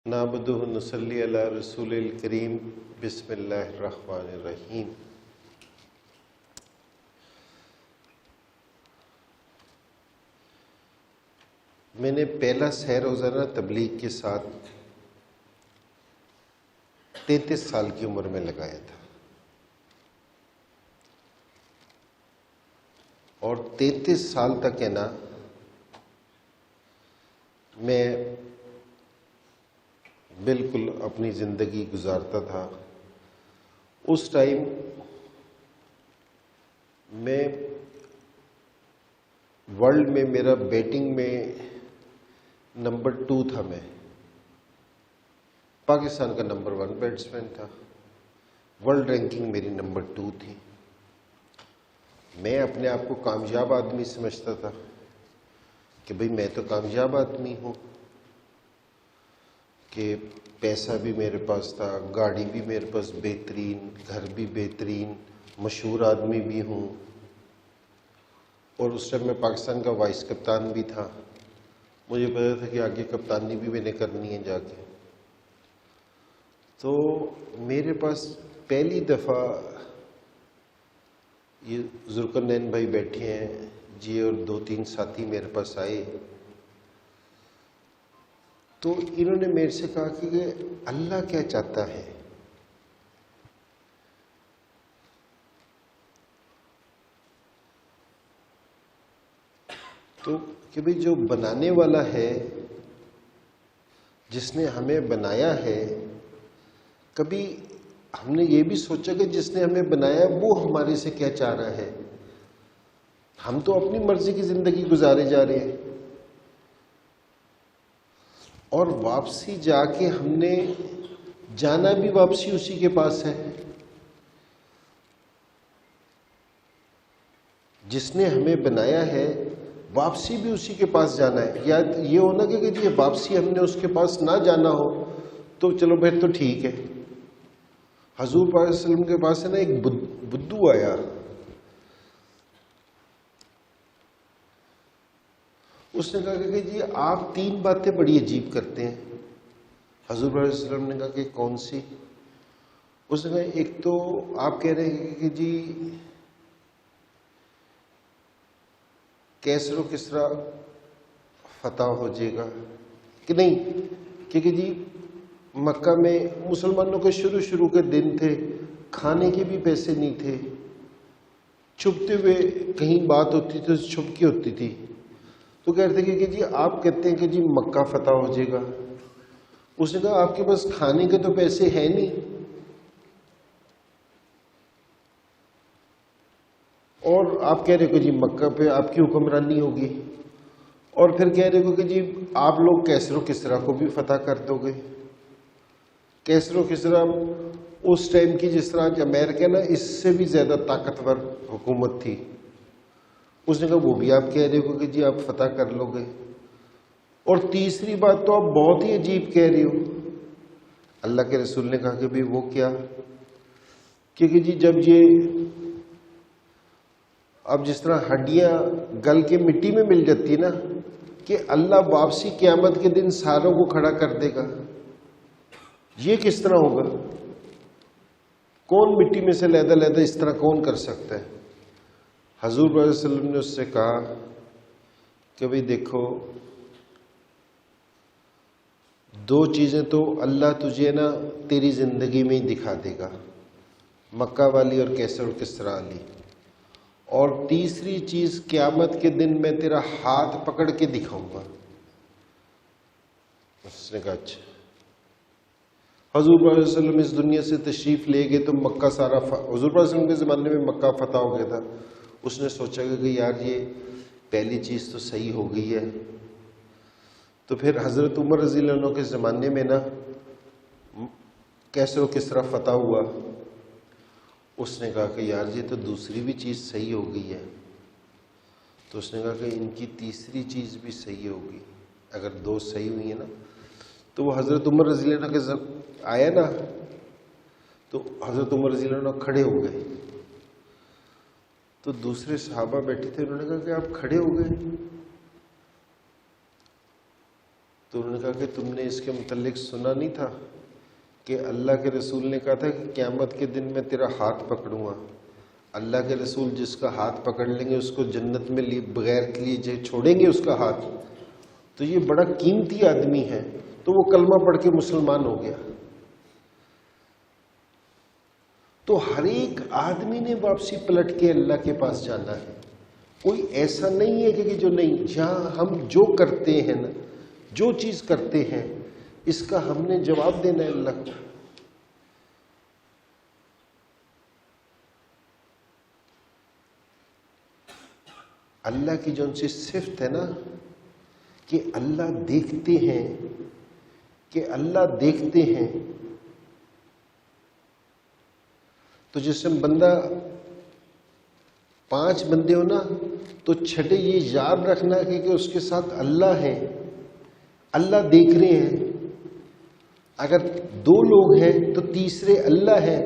نعبدہ نصلی علی رسول الکریم بسم اللہ الرحمن الرحیم۔ میں نے پہلا سہ روزانہ تبلیغ کے ساتھ 33 سال کی عمر میں لگایا تھا، اور 33 سال تک ہے نا میں بالکل اپنی زندگی گزارتا تھا۔ اس ٹائم میں ورلڈ میں میرا بیٹنگ میں نمبر 2 تھا، میں پاکستان کا نمبر 1 بیٹسمین تھا، ورلڈ رینکنگ میری نمبر 2 تھی۔ میں اپنے آپ کو کامیاب آدمی سمجھتا تھا کہ بھئی میں تو کامیاب آدمی ہوں، کہ پیسہ بھی میرے پاس تھا، گاڑی بھی میرے پاس بہترین، گھر بھی بہترین، مشہور آدمی بھی ہوں، اور اس ٹائم میں پاکستان کا وائس کپتان بھی تھا۔ مجھے پتا تھا کہ آگے کپتانی بھی میں نے کرنی ہے جا کے۔ تو میرے پاس پہلی دفعہ یہ ذوالقرنین بھائی بیٹھے ہیں جی، اور 2-3 ساتھی میرے پاس آئے، تو انہوں نے میرے سے کہا کہ اللہ کیا چاہتا ہے؟ تو کہ بھئی جو بنانے والا ہے، جس نے ہمیں بنایا ہے، کبھی ہم نے یہ بھی سوچا کہ جس نے ہمیں بنایا وہ ہمارے سے کیا چاہ رہا ہے؟ ہم تو اپنی مرضی کی زندگی گزارے جا رہے ہیں، اور واپسی جا کے ہم نے جانا بھی واپسی اسی کے پاس ہے جس نے ہمیں بنایا ہے، واپسی بھی اسی کے پاس جانا ہے۔ یا یہ ہونا کہ جی واپسی ہم نے اس کے پاس نہ جانا ہو تو چلو پھر تو ٹھیک ہے۔ حضور پاک صلی اللہ علیہ وسلم کے پاس ہے نا ایک بدو آیا، اس نے کہا کہ جی آپ 3 باتیں بڑی عجیب کرتے ہیں۔ حضور پاک صلی اللہ علیہ وسلم نے کہا کہ کون سی؟ اس نے کہا ایک تو آپ کہہ رہے ہیں کہ جی کیسر و کسریٰ فتح ہو جائے گا، کہ نہیں کہ جی مکہ میں مسلمانوں کے شروع کے دن تھے، کھانے کے بھی پیسے نہیں تھے، چھپتے ہوئے کہیں بات ہوتی تھی تو چھپ کے ہوتی تھی۔ تو کہتے ہیں کہ جی آپ کہتے ہیں کہ جی مکہ فتح ہو جائے گا۔ اس نے کہا آپ کے پاس کھانے کے تو پیسے ہیں نہیں، اور آپ کہہ رہے کہ جی مکہ پہ آپ کی حکمرانی ہوگی، اور پھر کہہ رہے کہ جی آپ لوگ کیسر و کسریٰ کو بھی فتح کر دو گے۔ کیسر و کسریٰ اس ٹائم کی جس طرح کہ امریکہ نا اس سے بھی زیادہ طاقتور حکومت تھی، اس نے کہا وہ بھی آپ کہہ رہے ہو کہ جی آپ فتح کر لو گے۔ اور تیسری بات تو آپ بہت ہی عجیب کہہ رہے ہو۔ اللہ کے رسول نے کہا کہ بھی وہ کیا؟ کہ جی جب یہ اب جس طرح ہڈیاں گل کے مٹی میں مل جاتی نا، کہ اللہ واپسی قیامت کے دن ساروں کو کھڑا کر دے گا، یہ کس طرح ہوگا؟ کون مٹی میں سے علیحدہ اس طرح کون کر سکتا ہے؟ حضور صلی اللہ علیہ وسلم نے اس سے کہا کہ بھئی دیکھو، 2 چیزیں تو اللہ تجھے نا تیری زندگی میں ہی دکھا دے گا، مکہ والی اور کیسر و کسریٰ والی، اور تیسری چیز قیامت کے دن میں تیرا ہاتھ پکڑ کے دکھاؤں گا۔ اس نے کہا اچھا۔ حضور صلی اللہ علیہ وسلم اس دنیا سے تشریف لے گئے تو مکہ سارا حضور صلی اللہ علیہ وسلم کے زمانے میں مکہ فتح ہو گیا تھا۔ اس نے سوچا کہ یار یہ پہلی چیز تو صحیح ہو گئی ہے، تو پھر حضرت عمر رضی اللہ عنہ کے زمانے میں نا کیسر و کسریٰ فتح ہوا۔ اس نے کہا کہ یار یہ تو دوسری بھی چیز صحیح ہو گئی ہے، تو اس نے کہا کہ ان کی تیسری چیز بھی صحیح ہوگی۔ اگر 2 صحیح ہوئی ہیں نا، تو وہ حضرت عمر رضی اللہ عنہ کے آیا نا، تو حضرت عمر رضی اللہ عنہ کھڑے ہو گئے، تو دوسرے صحابہ بیٹھے تھے، انہوں نے کہا کہ آپ کھڑے ہو گئے؟ تو انہوں نے کہا کہ تم نے اس کے متعلق سنا نہیں تھا کہ اللہ کے رسول نے کہا تھا کہ قیامت کے دن میں تیرا ہاتھ پکڑوں گا. اللہ کے رسول جس کا ہاتھ پکڑ لیں گے اس کو جنت میں بغیر لیے چھوڑیں گے اس کا ہاتھ. تو یہ بڑا قیمتی آدمی ہے. تو وہ کلمہ پڑھ کے مسلمان ہو گیا. تو ہر ایک آدمی نے واپسی پلٹ کے اللہ کے پاس جانا ہے. کوئی ایسا نہیں ہے کہ جو نہیں، جہاں ہم جو کرتے ہیں نا، جو چیز کرتے ہیں اس کا ہم نے جواب دینا ہے اللہ کو. اللہ کی جو ان سی صفت ہے نا کہ اللہ دیکھتے ہیں، کہ اللہ دیکھتے ہیں. تو جس میں بندہ 5 بندے ہو نا تو چھٹے یہ یاد رکھنا کہ اس کے ساتھ اللہ ہے، اللہ دیکھ رہے ہیں. اگر 2 لوگ ہیں تو تیسرے اللہ ہے،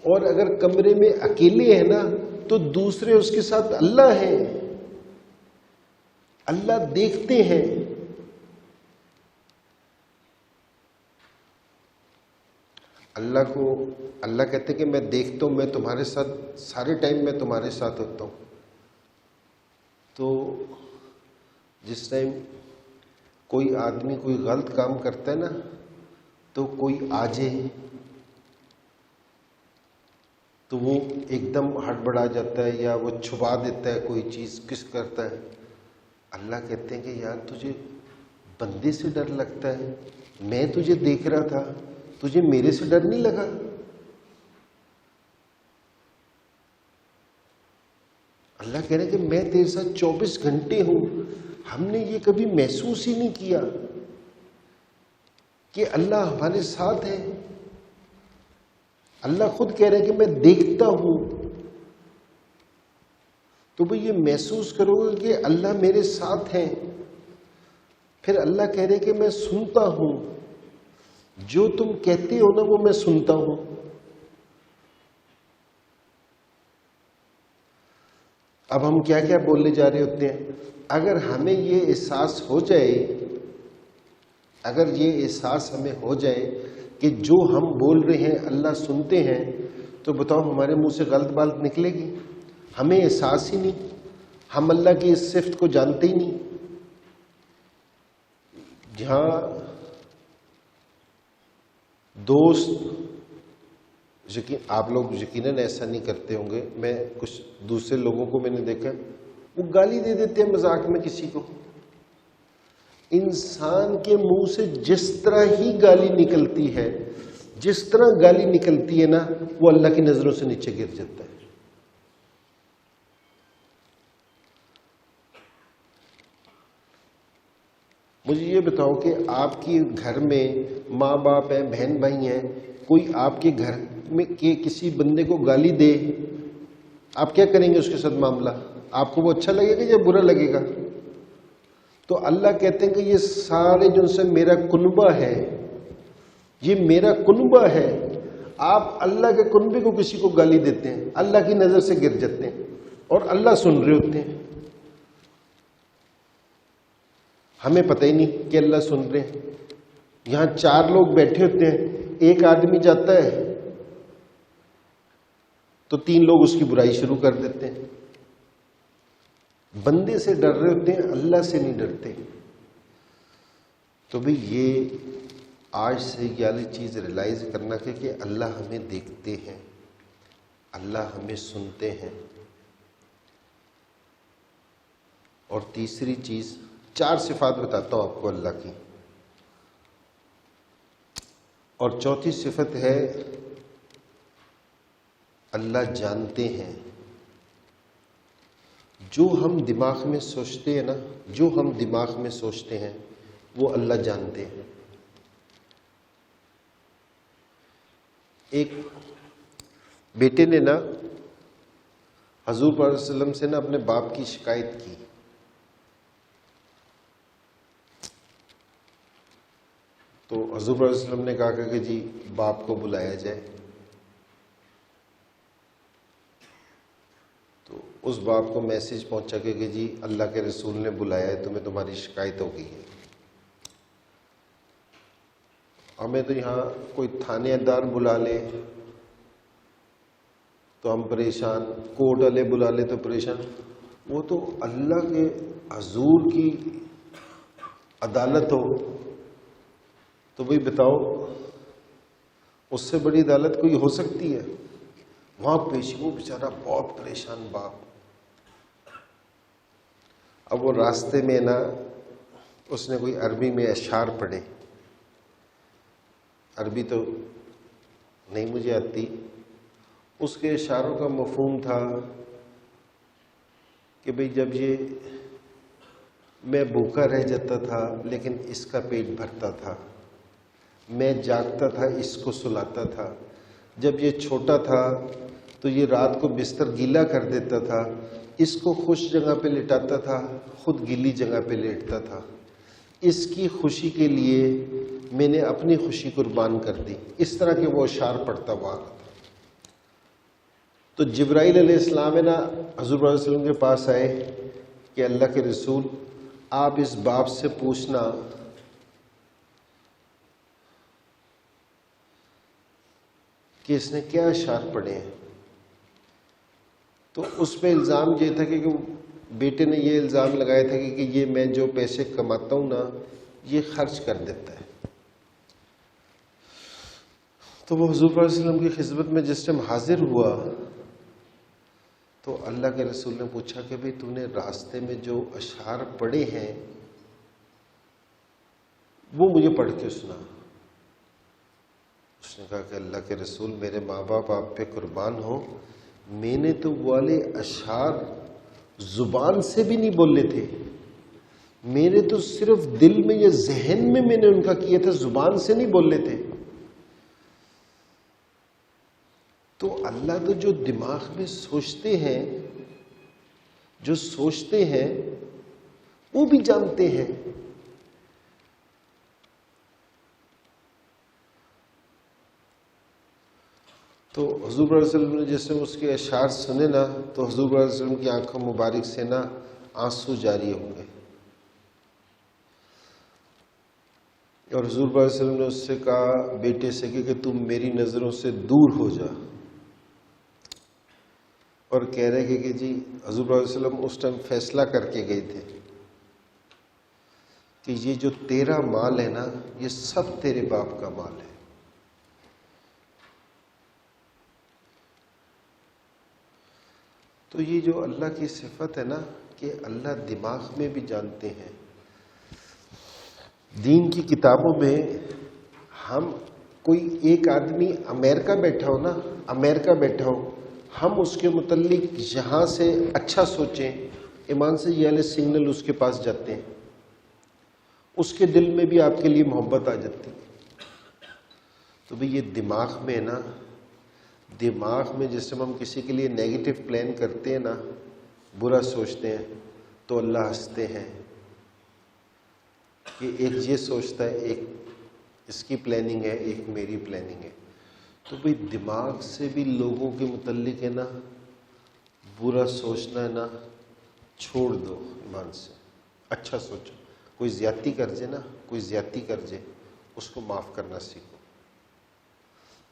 اور اگر کمرے میں اکیلے ہیں نا تو دوسرے اس کے ساتھ اللہ ہے. اللہ دیکھتے ہیں. اللہ کہتے کہ میں دیکھتا ہوں، میں تمہارے ساتھ سارے ٹائم میں تمہارے ساتھ ہوتا ہوں. تو جس ٹائم کوئی آدمی کوئی غلط کام کرتا ہے نا تو کوئی آ جائے تو وہ ایک دم ہڑبڑا جاتا ہے یا وہ چھپا دیتا ہے کوئی چیز کس کرتا ہے. اللہ کہتے ہیں کہ یار تجھے بندے سے ڈر لگتا ہے، میں تجھے دیکھ رہا تھا، تجھے میرے سے ڈر نہیں لگا. اللہ کہہ رہے کہ میں تیرے ساتھ 24 گھنٹے ہوں. ہم نے یہ کبھی محسوس ہی نہیں کیا کہ اللہ ہمارے ساتھ ہے. اللہ خود کہہ رہے کہ میں دیکھتا ہوں. تو بھئی یہ محسوس کرو گے کہ اللہ میرے ساتھ ہے. پھر اللہ کہہ رہے کہ میں سنتا ہوں، جو تم کہتے ہو نا وہ میں سنتا ہوں. اب ہم کیا کیا بولنے جا رہے ہوتے ہیں. اگر ہمیں یہ احساس ہو جائے، اگر یہ احساس ہمیں ہو جائے کہ جو ہم بول رہے ہیں اللہ سنتے ہیں، تو بتاؤ ہمارے منہ سے غلط بات نکلے گی؟ ہمیں احساس ہی نہیں، ہم اللہ کی اس صفت کو جانتے ہی نہیں. جہاں دوست، آپ لوگ یقیناً ایسا نہیں کرتے ہوں گے، میں کچھ دوسرے لوگوں کو میں نے دیکھا وہ گالی دے دیتے ہیں مذاق میں کسی کو. انسان کے منہ سے جس طرح ہی گالی نکلتی ہے، جس طرح گالی نکلتی ہے نا، وہ اللہ کی نظروں سے نیچے گر جاتا ہے. مجھے یہ بتاؤ کہ آپ کی گھر میں ماں باپ ہیں، بہن بھائی ہیں، کوئی آپ کے گھر میں کے کسی بندے کو گالی دے، آپ کیا کریں گے اس کے ساتھ معاملہ؟ آپ کو وہ اچھا لگے گا یا برا لگے گا؟ تو اللہ کہتے ہیں کہ یہ سارے جو سے میرا کنبہ ہے، یہ میرا کنبہ ہے. آپ اللہ کے کنبے کو کسی کو گالی دیتے ہیں، اللہ کی نظر سے گر جاتے ہیں، اور اللہ سن رہے ہوتے ہیں. ہمیں پتہ ہی نہیں کہ اللہ سن رہے ہیں. یہاں 4 لوگ بیٹھے ہوتے ہیں، ایک آدمی جاتا ہے تو 3 لوگ اس کی برائی شروع کر دیتے ہیں. بندے سے ڈر رہے ہوتے ہیں، اللہ سے نہیں ڈرتے. تو بھئی یہ آج سے یہ والی چیز ریلائز کرنا کہ اللہ ہمیں دیکھتے ہیں، اللہ ہمیں سنتے ہیں. اور تیسری چیز، 4 صفات بتاتا ہوں آپ کو اللہ کی. اور چوتھی صفت ہے اللہ جانتے ہیں. جو ہم دماغ میں سوچتے ہیں نا، جو ہم دماغ میں سوچتے ہیں وہ اللہ جانتے ہیں. ایک بیٹے نے نا حضور صلی اللہ علیہ وسلم سے نا اپنے باپ کی شکایت کی. تو حضور صلی اللہ علیہ وسلم نے کہا کہ جی باپ کو بلایا جائے. تو اس باپ کو میسج پہنچا کہ جی اللہ کے رسول نے بلایا ہے، تمہیں تمہاری شکایت ہو گئی ہے. ہمیں تو یہاں کوئی تھانے دار بلا لے تو ہم پریشان، کورٹ والے بلا لے تو پریشان. وہ تو اللہ کے حضور کی عدالت ہو تو بھئی بتاؤ اس سے بڑی عدالت کوئی ہو سکتی ہے؟ وہاں پیش وہ بیچارہ بہت پریشان باپ. اب وہ راستے میں نا اس نے کوئی عربی میں اشعار پڑھے. عربی تو نہیں مجھے آتی. اس کے اشعاروں کا مفہوم تھا کہ بھئی جب یہ میں بھوکا رہ جاتا تھا لیکن اس کا پیٹ بھرتا تھا، میں جاگتا تھا اس کو سلاتا تھا، جب یہ چھوٹا تھا تو یہ رات کو بستر گیلا کر دیتا تھا، اس کو خوش جگہ پہ لٹاتا تھا، خود گیلی جگہ پہ لیٹتا تھا، اس کی خوشی کے لیے میں نے اپنی خوشی قربان کر دی. اس طرح کے وہ اشعار پڑھتا ہوا. تو جبرائیل علیہ السلام نا حضور صلی اللہ علیہ وسلم کے پاس آئے کہ اللہ کے رسول آپ اس باپ سے پوچھنا کہ اس نے کیا اشعار پڑھے ہیں. تو اس پہ الزام یہ تھا کہ بیٹے نے یہ الزام لگایا تھا کہ یہ میں جو پیسے کماتا ہوں نا یہ خرچ کر دیتا ہے. تو وہ حضور صلی اللہ علیہ وسلم کی خدمت میں جس ٹائم حاضر ہوا تو اللہ کے رسول نے پوچھا کہ بھئی تو نے راستے میں جو اشعار پڑھے ہیں وہ مجھے پڑھ کے سنا. اس نے کہا کہ اللہ کے رسول میرے ماں باپ آپ پہ قربان ہو، میں نے تو والے اشعار زبان سے بھی نہیں بولے تھے، میرے تو صرف دل میں یا ذہن میں نے ان کا کیا تھا، زبان سے نہیں بولے تھے. تو اللہ تو جو دماغ میں سوچتے ہیں، جو سوچتے ہیں وہ بھی جانتے ہیں. تو حضور صلی اللہ علیہ وسلم نے جیسے اس کے اشعار سنے نا تو حضور صلی اللہ علیہ وسلم کی آنکھوں مبارک سے نا آنسو جاری ہو گئے. اور حضور صلی اللہ علیہ وسلم نے اس سے کہا بیٹے سے کہ تم میری نظروں سے دور ہو جا. اور کہہ رہے کہ جی حضور صلی اللہ علیہ وسلم اس ٹائم فیصلہ کر کے گئے تھے کہ یہ جو تیرا مال ہے نا یہ سب تیرے باپ کا مال ہے. تو یہ جو اللہ کی صفت ہے نا کہ اللہ دماغ میں بھی جانتے ہیں. دین کی کتابوں میں ہم کوئی ایک آدمی امریکہ بیٹھا ہو نا، امریکہ بیٹھا ہو، ہم اس کے متعلق یہاں سے اچھا سوچیں، ایمان سے یہ والے سگنل اس کے پاس جاتے ہیں، اس کے دل میں بھی آپ کے لیے محبت آ جاتی. تو بھئی یہ دماغ میں نا، دماغ میں جس سے ہم کسی کے لیے نیگیٹو پلان کرتے ہیں نا، برا سوچتے ہیں تو اللہ ہنستے ہیں کہ ایک یہ سوچتا ہے، ایک اس کی پلاننگ ہے، ایک میری پلاننگ ہے. تو بھئی دماغ سے بھی لوگوں کے متعلق ہے نا برا سوچنا ہے نا چھوڑ دو. ایمان سے اچھا سوچو. کوئی زیادتی کر جائے نا، کوئی زیادتی کر جائے اس کو معاف کرنا سیکھو.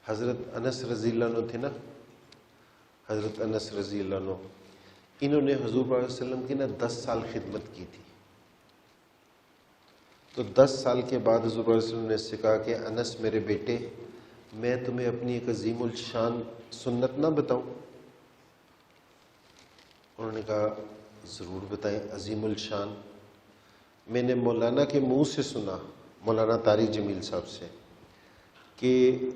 حضرت انس رضی اللہ عنہ تھے نا، حضرت انس رضی اللہ عنہ، انہوں نے حضور صلی اللہ علیہ وسلم کی نا 10 سال خدمت کی تھی. تو 10 سال کے بعد حضور صلی اللہ علیہ وسلم نے اس سے کہا کہ انس میرے بیٹے، میں تمہیں اپنی ایک عظیم الشان سنت نہ بتاؤں؟ انہوں نے کہا ضرور بتائیں. عظیم الشان میں نے مولانا کے منہ سے سنا، مولانا طارق جمیل صاحب سے، کہ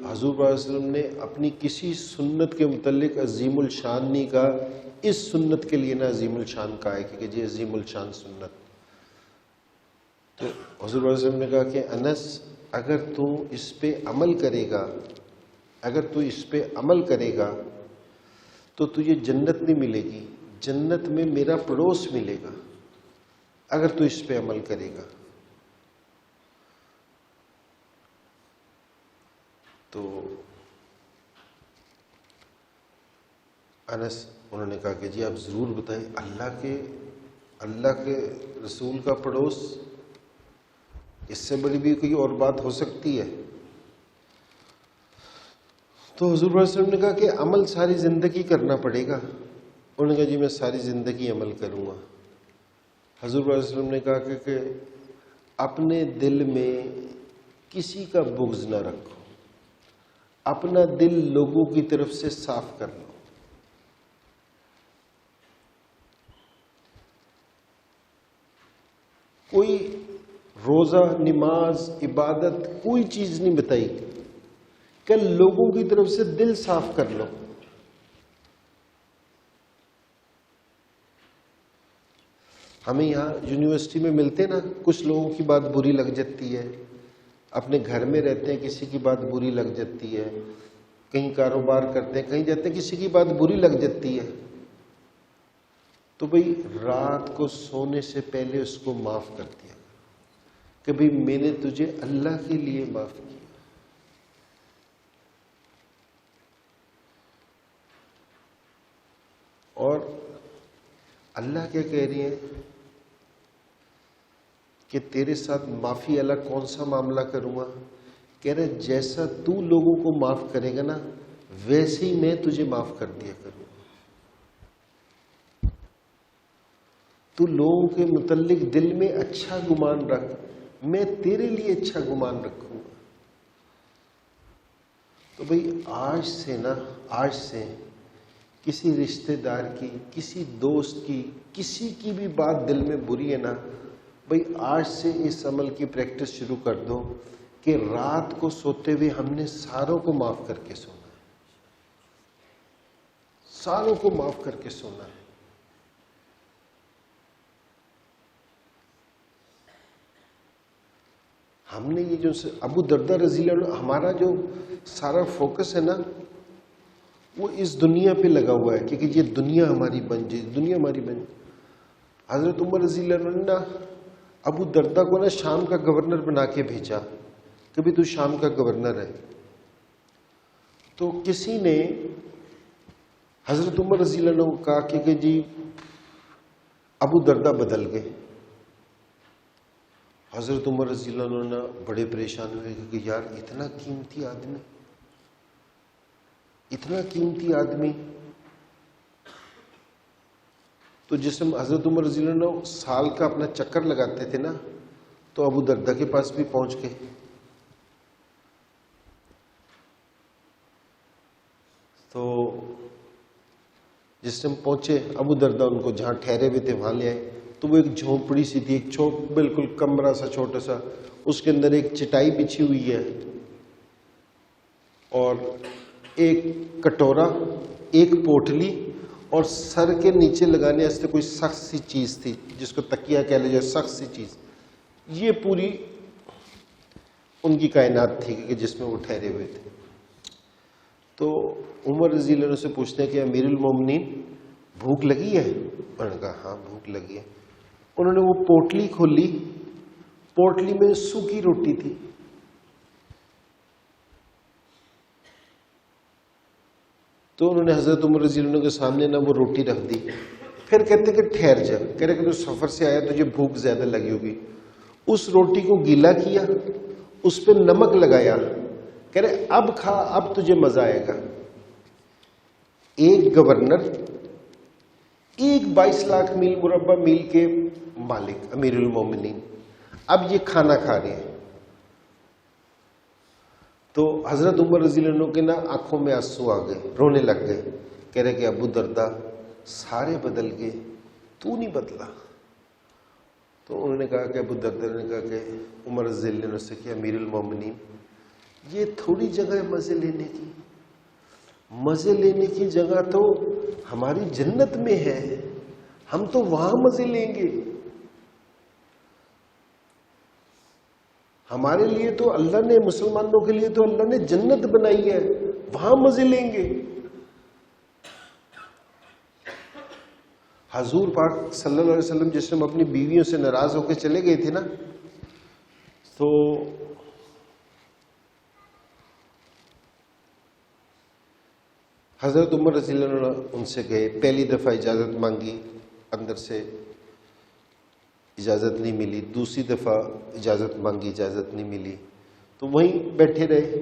حضور صلی اللہ علیہ وسلم نے اپنی کسی سنت کے متعلق عظیم الشان نہیں کہا، اس سنت کے لیے نا عظیم الشان کہا ہے کہ جی عظیم الشان سنت. تو حضور صلی اللہ علیہ وسلم نے کہا کہ انس اگر تو اس پہ عمل کرے گا، اگر تو اس پہ عمل کرے گا تو تجھے جنت نہیں ملے گی، جنت میں میرا پڑوس ملے گا اگر تو اس پہ عمل کرے گا. تو انس انہوں نے کہا کہ جی آپ ضرور بتائیں. اللہ کے رسول کا پڑوس، اس سے بڑی بھی کوئی اور بات ہو سکتی ہے؟ تو حضور صلی اللہ علیہ وسلم نے کہا کہ عمل ساری زندگی کرنا پڑے گا. انہوں نے کہا جی میں ساری زندگی عمل کروں گا. حضور صلی اللہ علیہ وسلم نے کہا کہ اپنے دل میں کسی کا بغض نہ رکھو، اپنا دل لوگوں کی طرف سے صاف کر لو. کوئی روزہ، نماز، عبادت کوئی چیز نہیں بتائی کہ لوگوں کی طرف سے دل صاف کر لو. ہمیں یہاں یونیورسٹی میں ملتے نا، کچھ لوگوں کی بات بری لگ جاتی ہے، اپنے گھر میں رہتے ہیں کسی کی بات بری لگ جاتی ہے، کہیں کاروبار کرتے ہیں کہیں جاتے ہیں کسی کی بات بری لگ جاتی ہے. تو بھئی رات کو سونے سے پہلے اس کو معاف کر دیا کہ بھئی میں نے تجھے اللہ کے لیے معاف کیا. اور اللہ کیا کہہ رہی ہیں کہ تیرے ساتھ معافی اللہ کون سا معاملہ کروں گا؟ کہہ رہے جیسا تو لوگوں کو معاف کرے گا نا ویسے ہی میں تجھے معاف کر دیا کروں گا. تو لوگوں کے متعلق دل میں اچھا گمان رکھ، میں تیرے لیے اچھا گمان رکھوں گا. تو بھئی آج سے کسی رشتہ دار کی، کسی دوست کی، کسی کی بھی بات دل میں بری ہے نا، بھئی آج سے اس عمل کی پریکٹس شروع کر دو کہ رات کو سوتے ہوئے ہم نے ساروں کو معاف کر کے سونا ہے، ساروں کو معاف کر کے سونا ہے. ہم نے یہ جو ابو دردہ رضی اللہ عنہ، ہمارا جو سارا فوکس ہے نا وہ اس دنیا پہ لگا ہوا ہے کہ یہ دنیا ہماری بن جائے، دنیا ہماری بن جائے. حضرت عمر رضی اللہ عنہ نے ابو دردہ کو نا شام کا گورنر بنا کے بھیجا کہ بھی تو شام کا گورنر ہے. تو کسی نے حضرت عمر رضی اللہ عنہ کو کہا کہ جی ابو دردہ بدل گئے. حضرت عمر رضی اللہ عنہ بڑے پریشان ہوئے کہ یار اتنا قیمتی آدمی، اتنا قیمتی آدمی. تو جس میں حضرت عمر رضی اللہ عنہ سال کا اپنا چکر لگاتے تھے نا تو ابو دردہ کے پاس بھی پہنچ گئے. تو جس ٹائم پہنچے ابو دردہ ان کو جہاں ٹھہرے ہوئے تھے وہاں لے آئے. تو وہ ایک جھونپڑی سی تھی، ایک بالکل کمرہ سا چھوٹا سا، اس کے اندر ایک چٹائی بچھی ہوئی ہے اور ایک کٹورا، ایک پوٹلی اور سر کے نیچے لگانے واسطے کوئی سخت سی چیز تھی جس کو تکیہ کہہ لے، جو سخت سی چیز. یہ پوری ان کی کائنات تھی کہ جس میں وہ ٹھہرے ہوئے تھے. تو عمر رضی اللہ عنہ سے پوچھتے ہیں کہ امیر المومنین بھوک لگی ہے؟ انہوں نے کہا ہاں بھوک لگی ہے. انہوں نے وہ پوٹلی کھولی، پوٹلی میں سوکھی روٹی تھی. تو انہوں نے حضرت عمر رضی اللہ عنہ کے سامنے نا وہ روٹی رکھ دی. پھر کہتے کہ ٹھہر جا، کہہ رہے کہ تو سفر سے آیا تجھے بھوک زیادہ لگی ہوگی. اس روٹی کو گیلا کیا، اس پہ نمک لگایا، کہہ رہے اب کھا، اب تجھے مزہ آئے گا. ایک گورنر، ایک 22 لاکھ میل مربع میل کے مالک امیر المومنین، اب یہ کھانا کھا رہے ہیں. تو حضرت عمر رضی اللہ عنہ کے نا آنکھوں میں آنسو آ گئے، رونے لگ گئے. کہہ رہے کہ ابو دردہ سارے بدل گئے، تو نہیں بدلا. تو انہوں نے کہا کہ ابو دردہ نے کہا کہ عمر رضی اللہ عنہ سے کہ امیر المومنین یہ تھوڑی جگہ ہے مزے لینے کی، مزے لینے کی جگہ تو ہماری جنت میں ہے، ہم تو وہاں مزے لیں گے. ہمارے لیے تو اللہ نے، مسلمانوں کے لیے تو اللہ نے جنت بنائی ہے، وہاں مزے لیں گے. حضور پاک صلی اللہ علیہ وسلم جس میں اپنی بیویوں سے ناراض ہو کے چلے گئے تھے نا، تو حضرت عمر رضی اللہ عنہ ان سے گئے، پہلی دفعہ اجازت مانگی، اندر سے اجازت نہیں ملی. دوسری دفعہ اجازت مانگی، اجازت نہیں ملی. تو وہیں بیٹھے رہے.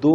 2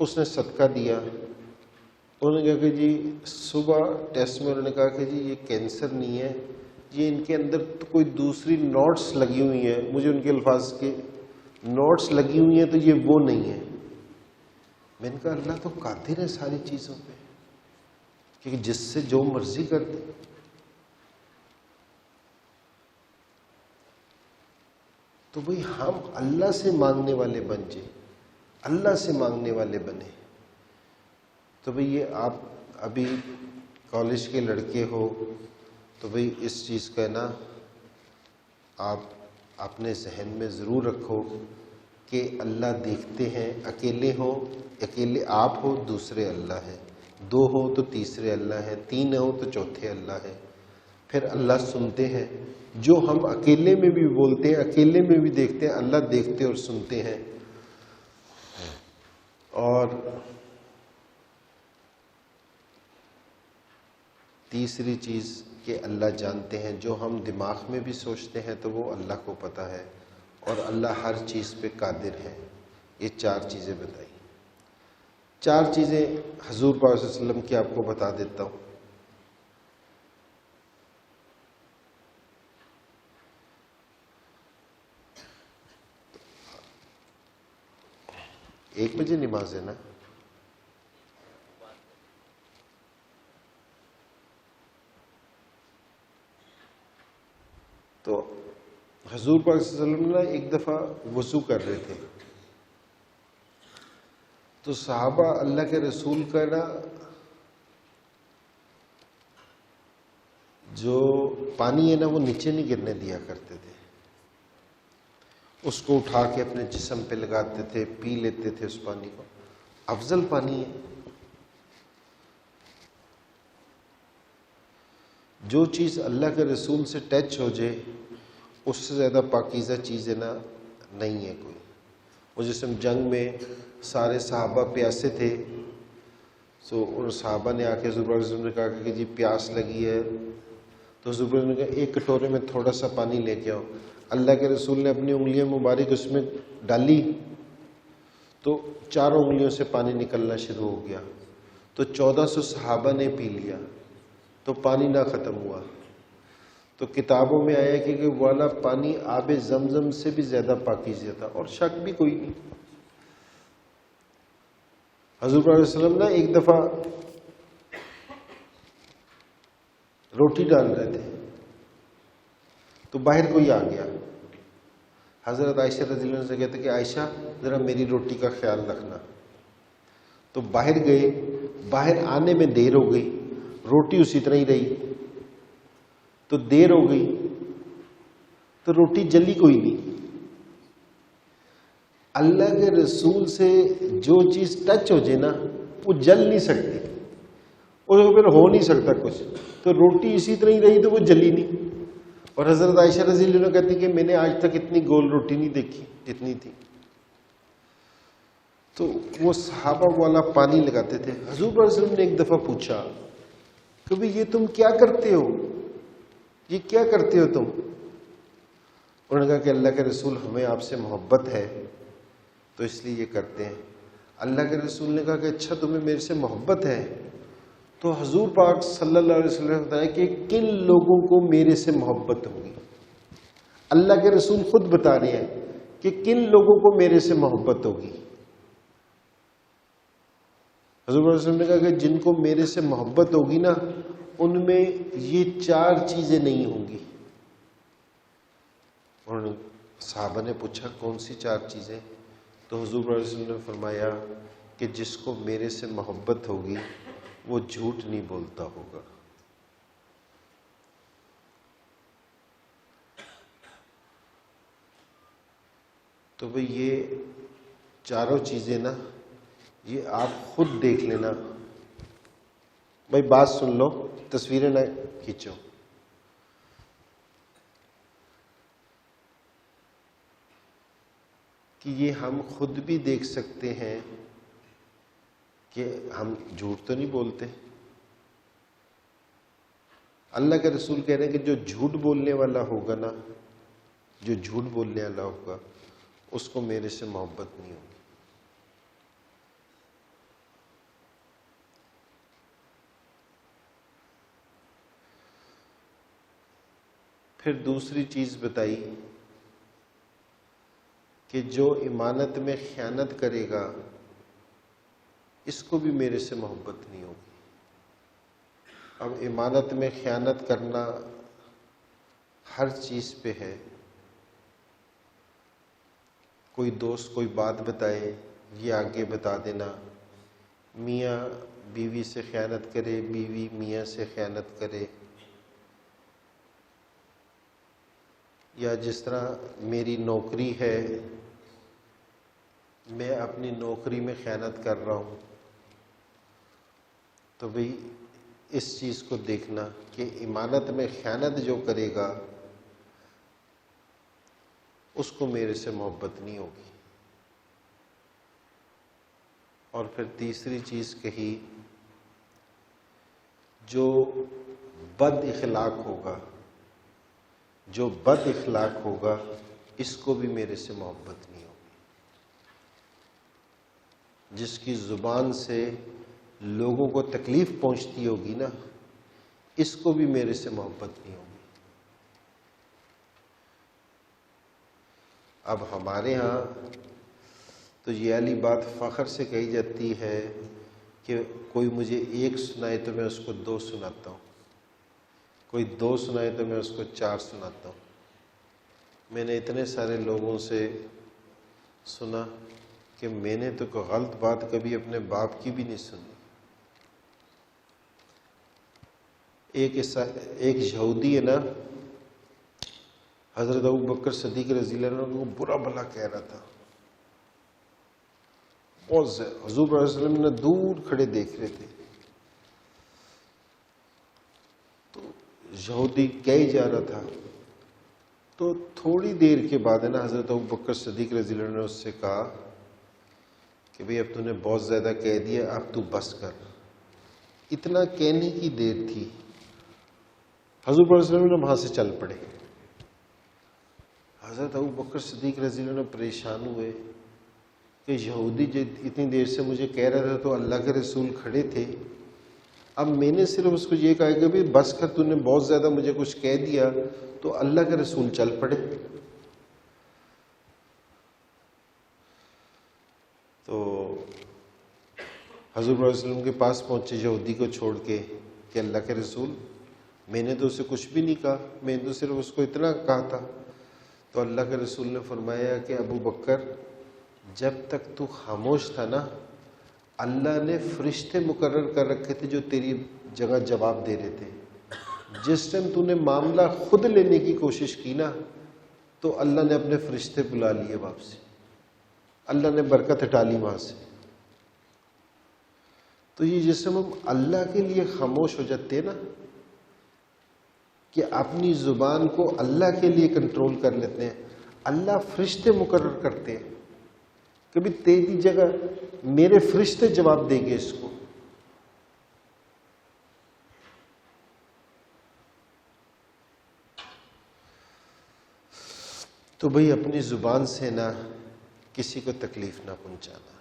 اس نے صدقہ دیا. انہوں نے کہا کہ جی صبح ٹیسٹ میں انہوں نے کہا کہ جی یہ کینسر نہیں ہے، یہ ان کے اندر کوئی دوسری نوٹس لگی ہوئی ہیں. مجھے ان کے الفاظ کے نوٹس لگی ہوئی ہیں تو یہ وہ نہیں ہے. میں نے کہا اللہ تو قادر ہے ساری چیزوں پہ، کیونکہ جس سے جو مرضی کر دے. تو بھئی ہم اللہ سے مانگنے والے بن جائیں، اللہ سے مانگنے والے بنے. تو بھئی یہ آپ ابھی کالج کے لڑکے ہو تو بھئی اس چیز کا نا آپ اپنے ذہن میں ضرور رکھو کہ اللہ دیکھتے ہیں. اکیلے ہو، اکیلے آپ ہو، دوسرے اللہ ہے. دو ہو تو تیسرے اللہ ہے. تین ہو تو چوتھے اللہ ہے. پھر اللہ سنتے ہیں. جو ہم اکیلے میں بھی بولتے ہیں، اکیلے میں بھی دیکھتے ہیں، اللہ دیکھتے اور سنتے ہیں. اور تیسری چیز کہ اللہ جانتے ہیں. جو ہم دماغ میں بھی سوچتے ہیں تو وہ اللہ کو پتہ ہے، اور اللہ ہر چیز پہ قادر ہے. یہ 4 چیزیں بتائی. 4 چیزیں حضور پاک صلی اللہ علیہ وسلم کی آپ کو بتا دیتا ہوں. ایک بجے نماز ہے نا؟ تو حضور پاک صلی اللہ علیہ وسلم نا ایک دفعہ وضو کر رہے تھے، تو صحابہ اللہ کے رسول کا نا جو پانی ہے نا وہ نیچے نہیں گرنے دیا کرتے تھے. اس کو اٹھا کے اپنے جسم پہ لگاتے تھے، پی لیتے تھے اس پانی کو. افضل پانی ہے. جو چیز اللہ کے رسول سے ٹچ ہو جائے اس سے زیادہ پاکیزہ چیز ہے نا نہیں ہے کوئی. وہ جسم جنگ میں سارے صحابہ پیاسے تھے، اور صحابہ نے آ کے حضور صلی اللہ علیہ وسلم نے کہا کہ جی پیاس لگی ہے. تو حضور صلی اللہ علیہ وسلم نے کہا ایک کٹورے میں تھوڑا سا پانی لے کے آؤ. اللہ کے رسول نے اپنی انگلیاں مبارک اس میں ڈالی تو 4 انگلیوں سے پانی نکلنا شروع ہو گیا. تو 1400 صحابہ نے پی لیا تو پانی نہ ختم ہوا. تو کتابوں میں آیا کہ والا پانی آب زمزم سے بھی زیادہ پاکیزہ تھا، اور شک بھی کوئی نہیں. حضور صلی اللہ علیہ وسلم نا ایک دفعہ روٹی ڈال رہے تھے تو باہر کوئی آ گیا. حضرت عائشہ رضی اللہ عنہ سے کہتے کہ عائشہ ذرا میری روٹی کا خیال رکھنا. تو باہر گئے. باہر آنے میں دیر ہو گئی، روٹی اسی طرح ہی رہی. تو دیر ہو گئی تو روٹی جلی کوئی نہیں. اللہ کے رسول سے جو چیز ٹچ ہو جائے نا وہ جل نہیں سکتی، اس کو پھر ہو نہیں سکتا کچھ. تو روٹی اسی طرح ہی رہی تو وہ جلی نہیں. اور حضرت عائشہ رضی اللہ عنہ کہتی کہ میں نے آج تک اتنی گول روٹی نہیں دیکھی جتنی تھی. تو وہ صحابہ والا پانی لگاتے تھے. حضور صلی اللہ علیہ وسلم نے ایک دفعہ پوچھا کہ بھئی یہ تم کیا کرتے ہو، یہ کیا کرتے ہو تم؟ انہوں نے کہا کہ اللہ کے رسول ہمیں آپ سے محبت ہے تو اس لیے یہ کرتے ہیں. اللہ کے رسول نے کہا کہ اچھا تمہیں میرے سے محبت ہے. تو حضور پاک صلی اللہ علیہ وسلم نے بتایا کہ کن لوگوں کو میرے سے محبت ہوگی. اللہ کے رسول خود بتا رہے ہیں کہ کن لوگوں کو میرے سے محبت ہوگی. حضور صلی اللہ علیہ وسلم نے کہا کہ جن کو میرے سے محبت ہوگی نا ان میں یہ 4 چیزیں نہیں ہوں گی. اور صحابہ نے پوچھا کون سی 4 چیزیں؟ تو حضور صلی اللہ علیہ وسلم نے فرمایا کہ جس کو میرے سے محبت ہوگی وہ جھوٹ نہیں بولتا ہوگا. تو بھئی یہ 4 چیزیں نا یہ آپ خود دیکھ لینا. بھائی بات سن لو، تصویریں نہ کھینچو. کہ یہ ہم خود بھی دیکھ سکتے ہیں کہ ہم جھوٹ تو نہیں بولتے. اللہ کے رسول کہہ رہے ہیں کہ جو جھوٹ بولنے والا ہوگا نا، جو جھوٹ بولنے والا ہوگا اس کو میرے سے محبت نہیں ہوگی. پھر دوسری چیز بتائی کہ جو امانت میں خیانت کرے گا اس کو بھی میرے سے محبت نہیں ہوگی۔ اب امانت میں خیانت کرنا ہر چیز پہ ہے۔ کوئی دوست کوئی بات بتائے، یہ آگے بتا دینا، میاں بیوی سے خیانت کرے، بیوی میاں سے خیانت کرے، یا جس طرح میری نوکری ہے، میں اپنی نوکری میں خیانت کر رہا ہوں، تو بھئی اس چیز کو دیکھنا کہ امانت میں خیانت جو کرے گا اس کو میرے سے محبت نہیں ہوگی۔ اور پھر تیسری چیز کہی، جو بد اخلاق ہوگا، جو بد اخلاق ہوگا اس کو بھی میرے سے محبت نہیں ہوگی۔ جس کی زبان سے لوگوں کو تکلیف پہنچتی ہوگی نا، اس کو بھی میرے سے محبت نہیں ہوگی۔ اب ہمارے ہاں تو یہ والی بات فخر سے کہی جاتی ہے کہ کوئی مجھے ایک سنائے تو میں اس کو دو سناتا ہوں، کوئی دو سنائے تو میں اس کو چار سناتا ہوں۔ میں نے اتنے سارے لوگوں سے سنا کہ میں نے تو کوئی غلط بات کبھی اپنے باپ کی بھی نہیں سنی۔ ایک یہودی ہے نا، حضرت ابوبکر صدیق رضی اللہ عنہ کو برا بھلا کہہ رہا تھا، بہت زیادہ۔ حضور صلی اللہ علیہ وسلم نے دور کھڑے دیکھ رہے تھے، تو یہودی کہہ جا رہا تھا، تو تھوڑی دیر کے بعد ہے نا حضرت ابوبکر صدیق رضی اللہ عنہ نے اس سے کہا کہ بھئی اب تو نے بہت زیادہ کہہ دیا، اب تو بس کر۔ اتنا کہنے کی دیر تھی، حضور صلی اللہ علیہ وسلم نے وہاں سے چل پڑے۔ حضرت ابوبکر صدیق رضی اللہ عنہ پریشان ہوئے کہ یہودی جو اتنی دیر سے مجھے کہہ رہا تھا تو اللہ کے رسول کھڑے تھے، اب میں نے صرف اس کو یہ کہا کہ بھئی بس کر، تو نے بہت زیادہ مجھے کچھ کہہ دیا، تو اللہ کے رسول چل پڑے۔ تو حضور صلی اللہ علیہ وسلم کے پاس پہنچے یہودی کو چھوڑ کے کہ اللہ کے رسول میں نے تو اسے کچھ بھی نہیں کہا، میں نے تو صرف اس کو اتنا کہا تھا۔ تو اللہ کے رسول نے فرمایا کہ ابو بکر، جب تک تو خاموش تھا نا، اللہ نے فرشتے مقرر کر رکھے تھے جو تیری جگہ جواب دے رہے تھے۔ جس ٹائم تو نے معاملہ خود لینے کی کوشش کی نا، تو اللہ نے اپنے فرشتے بلا لیے واپسی، اللہ نے برکت ہٹا لی وہاں سے۔ تو یہ جس ٹائم ہم اللہ کے لیے خاموش ہو جاتے ہیں نا، کہ اپنی زبان کو اللہ کے لیے کنٹرول کر لیتے ہیں، اللہ فرشتے مقرر کرتے ہیں کہ بھی تیری جگہ میرے فرشتے جواب دیں گے اس کو۔ تو بھئی اپنی زبان سے نہ کسی کو تکلیف نہ پہنچانا۔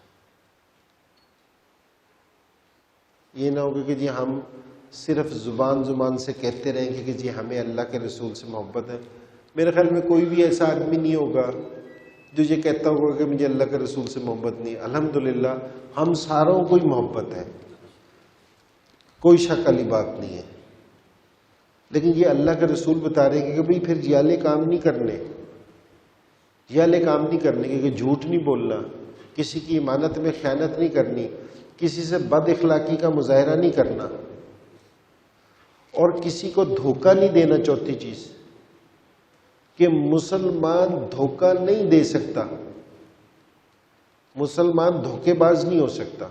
یہ نہ ہوگا کہ جی ہم صرف زبان سے کہتے رہیں گے کہ جی ہمیں اللہ کے رسول سے محبت ہے۔ میرے خیال میں کوئی بھی ایسا آدمی نہیں ہوگا جو یہ کہتا ہوگا کہ مجھے اللہ کے رسول سے محبت نہیں۔ الحمدللہ ہم ساروں کو ہی محبت ہے، کوئی شک والی بات نہیں ہے، لیکن یہ اللہ کے رسول بتا رہے ہیں کہ بھئی پھر یہ والے کام نہیں کرنے، یہ والے کام نہیں کرنے، کہ جھوٹ نہیں بولنا، کسی کی امانت میں خیانت نہیں کرنی، کسی سے بد اخلاقی کا مظاہرہ نہیں کرنا، اور کسی کو دھوکہ نہیں دینا۔ چوتھی چیز کہ مسلمان دھوکہ نہیں دے سکتا، مسلمان دھوکے باز نہیں ہو سکتا۔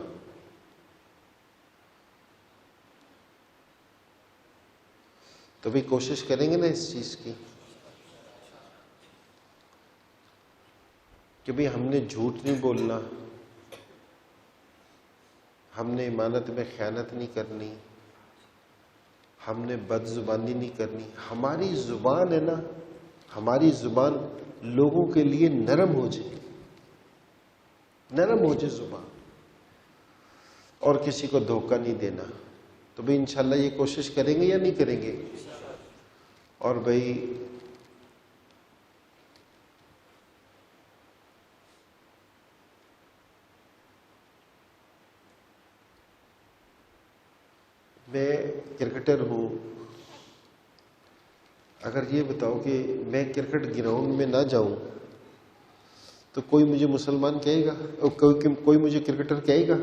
تو بھی کوشش کریں گے نا اس چیز کی کہ بھی ہم نے جھوٹ نہیں بولنا، ہم نے امانت میں خیانت نہیں کرنی، ہم نے بد زبانی نہیں کرنی۔ ہماری زبان ہے نا، ہماری زبان لوگوں کے لیے نرم ہو جائے، نرم ہو جائے زبان، اور کسی کو دھوکہ نہیں دینا۔ تو بھئی انشاءاللہ یہ کوشش کریں گے یا نہیں کریں گے؟ اور بھئی میں کرکٹر ہوں، اگر یہ بتاؤ کہ میں کرکٹ گراؤنڈ میں نہ جاؤں تو کوئی مجھے مسلمان کہے گا؟ کوئی مجھے کرکٹر کہے گا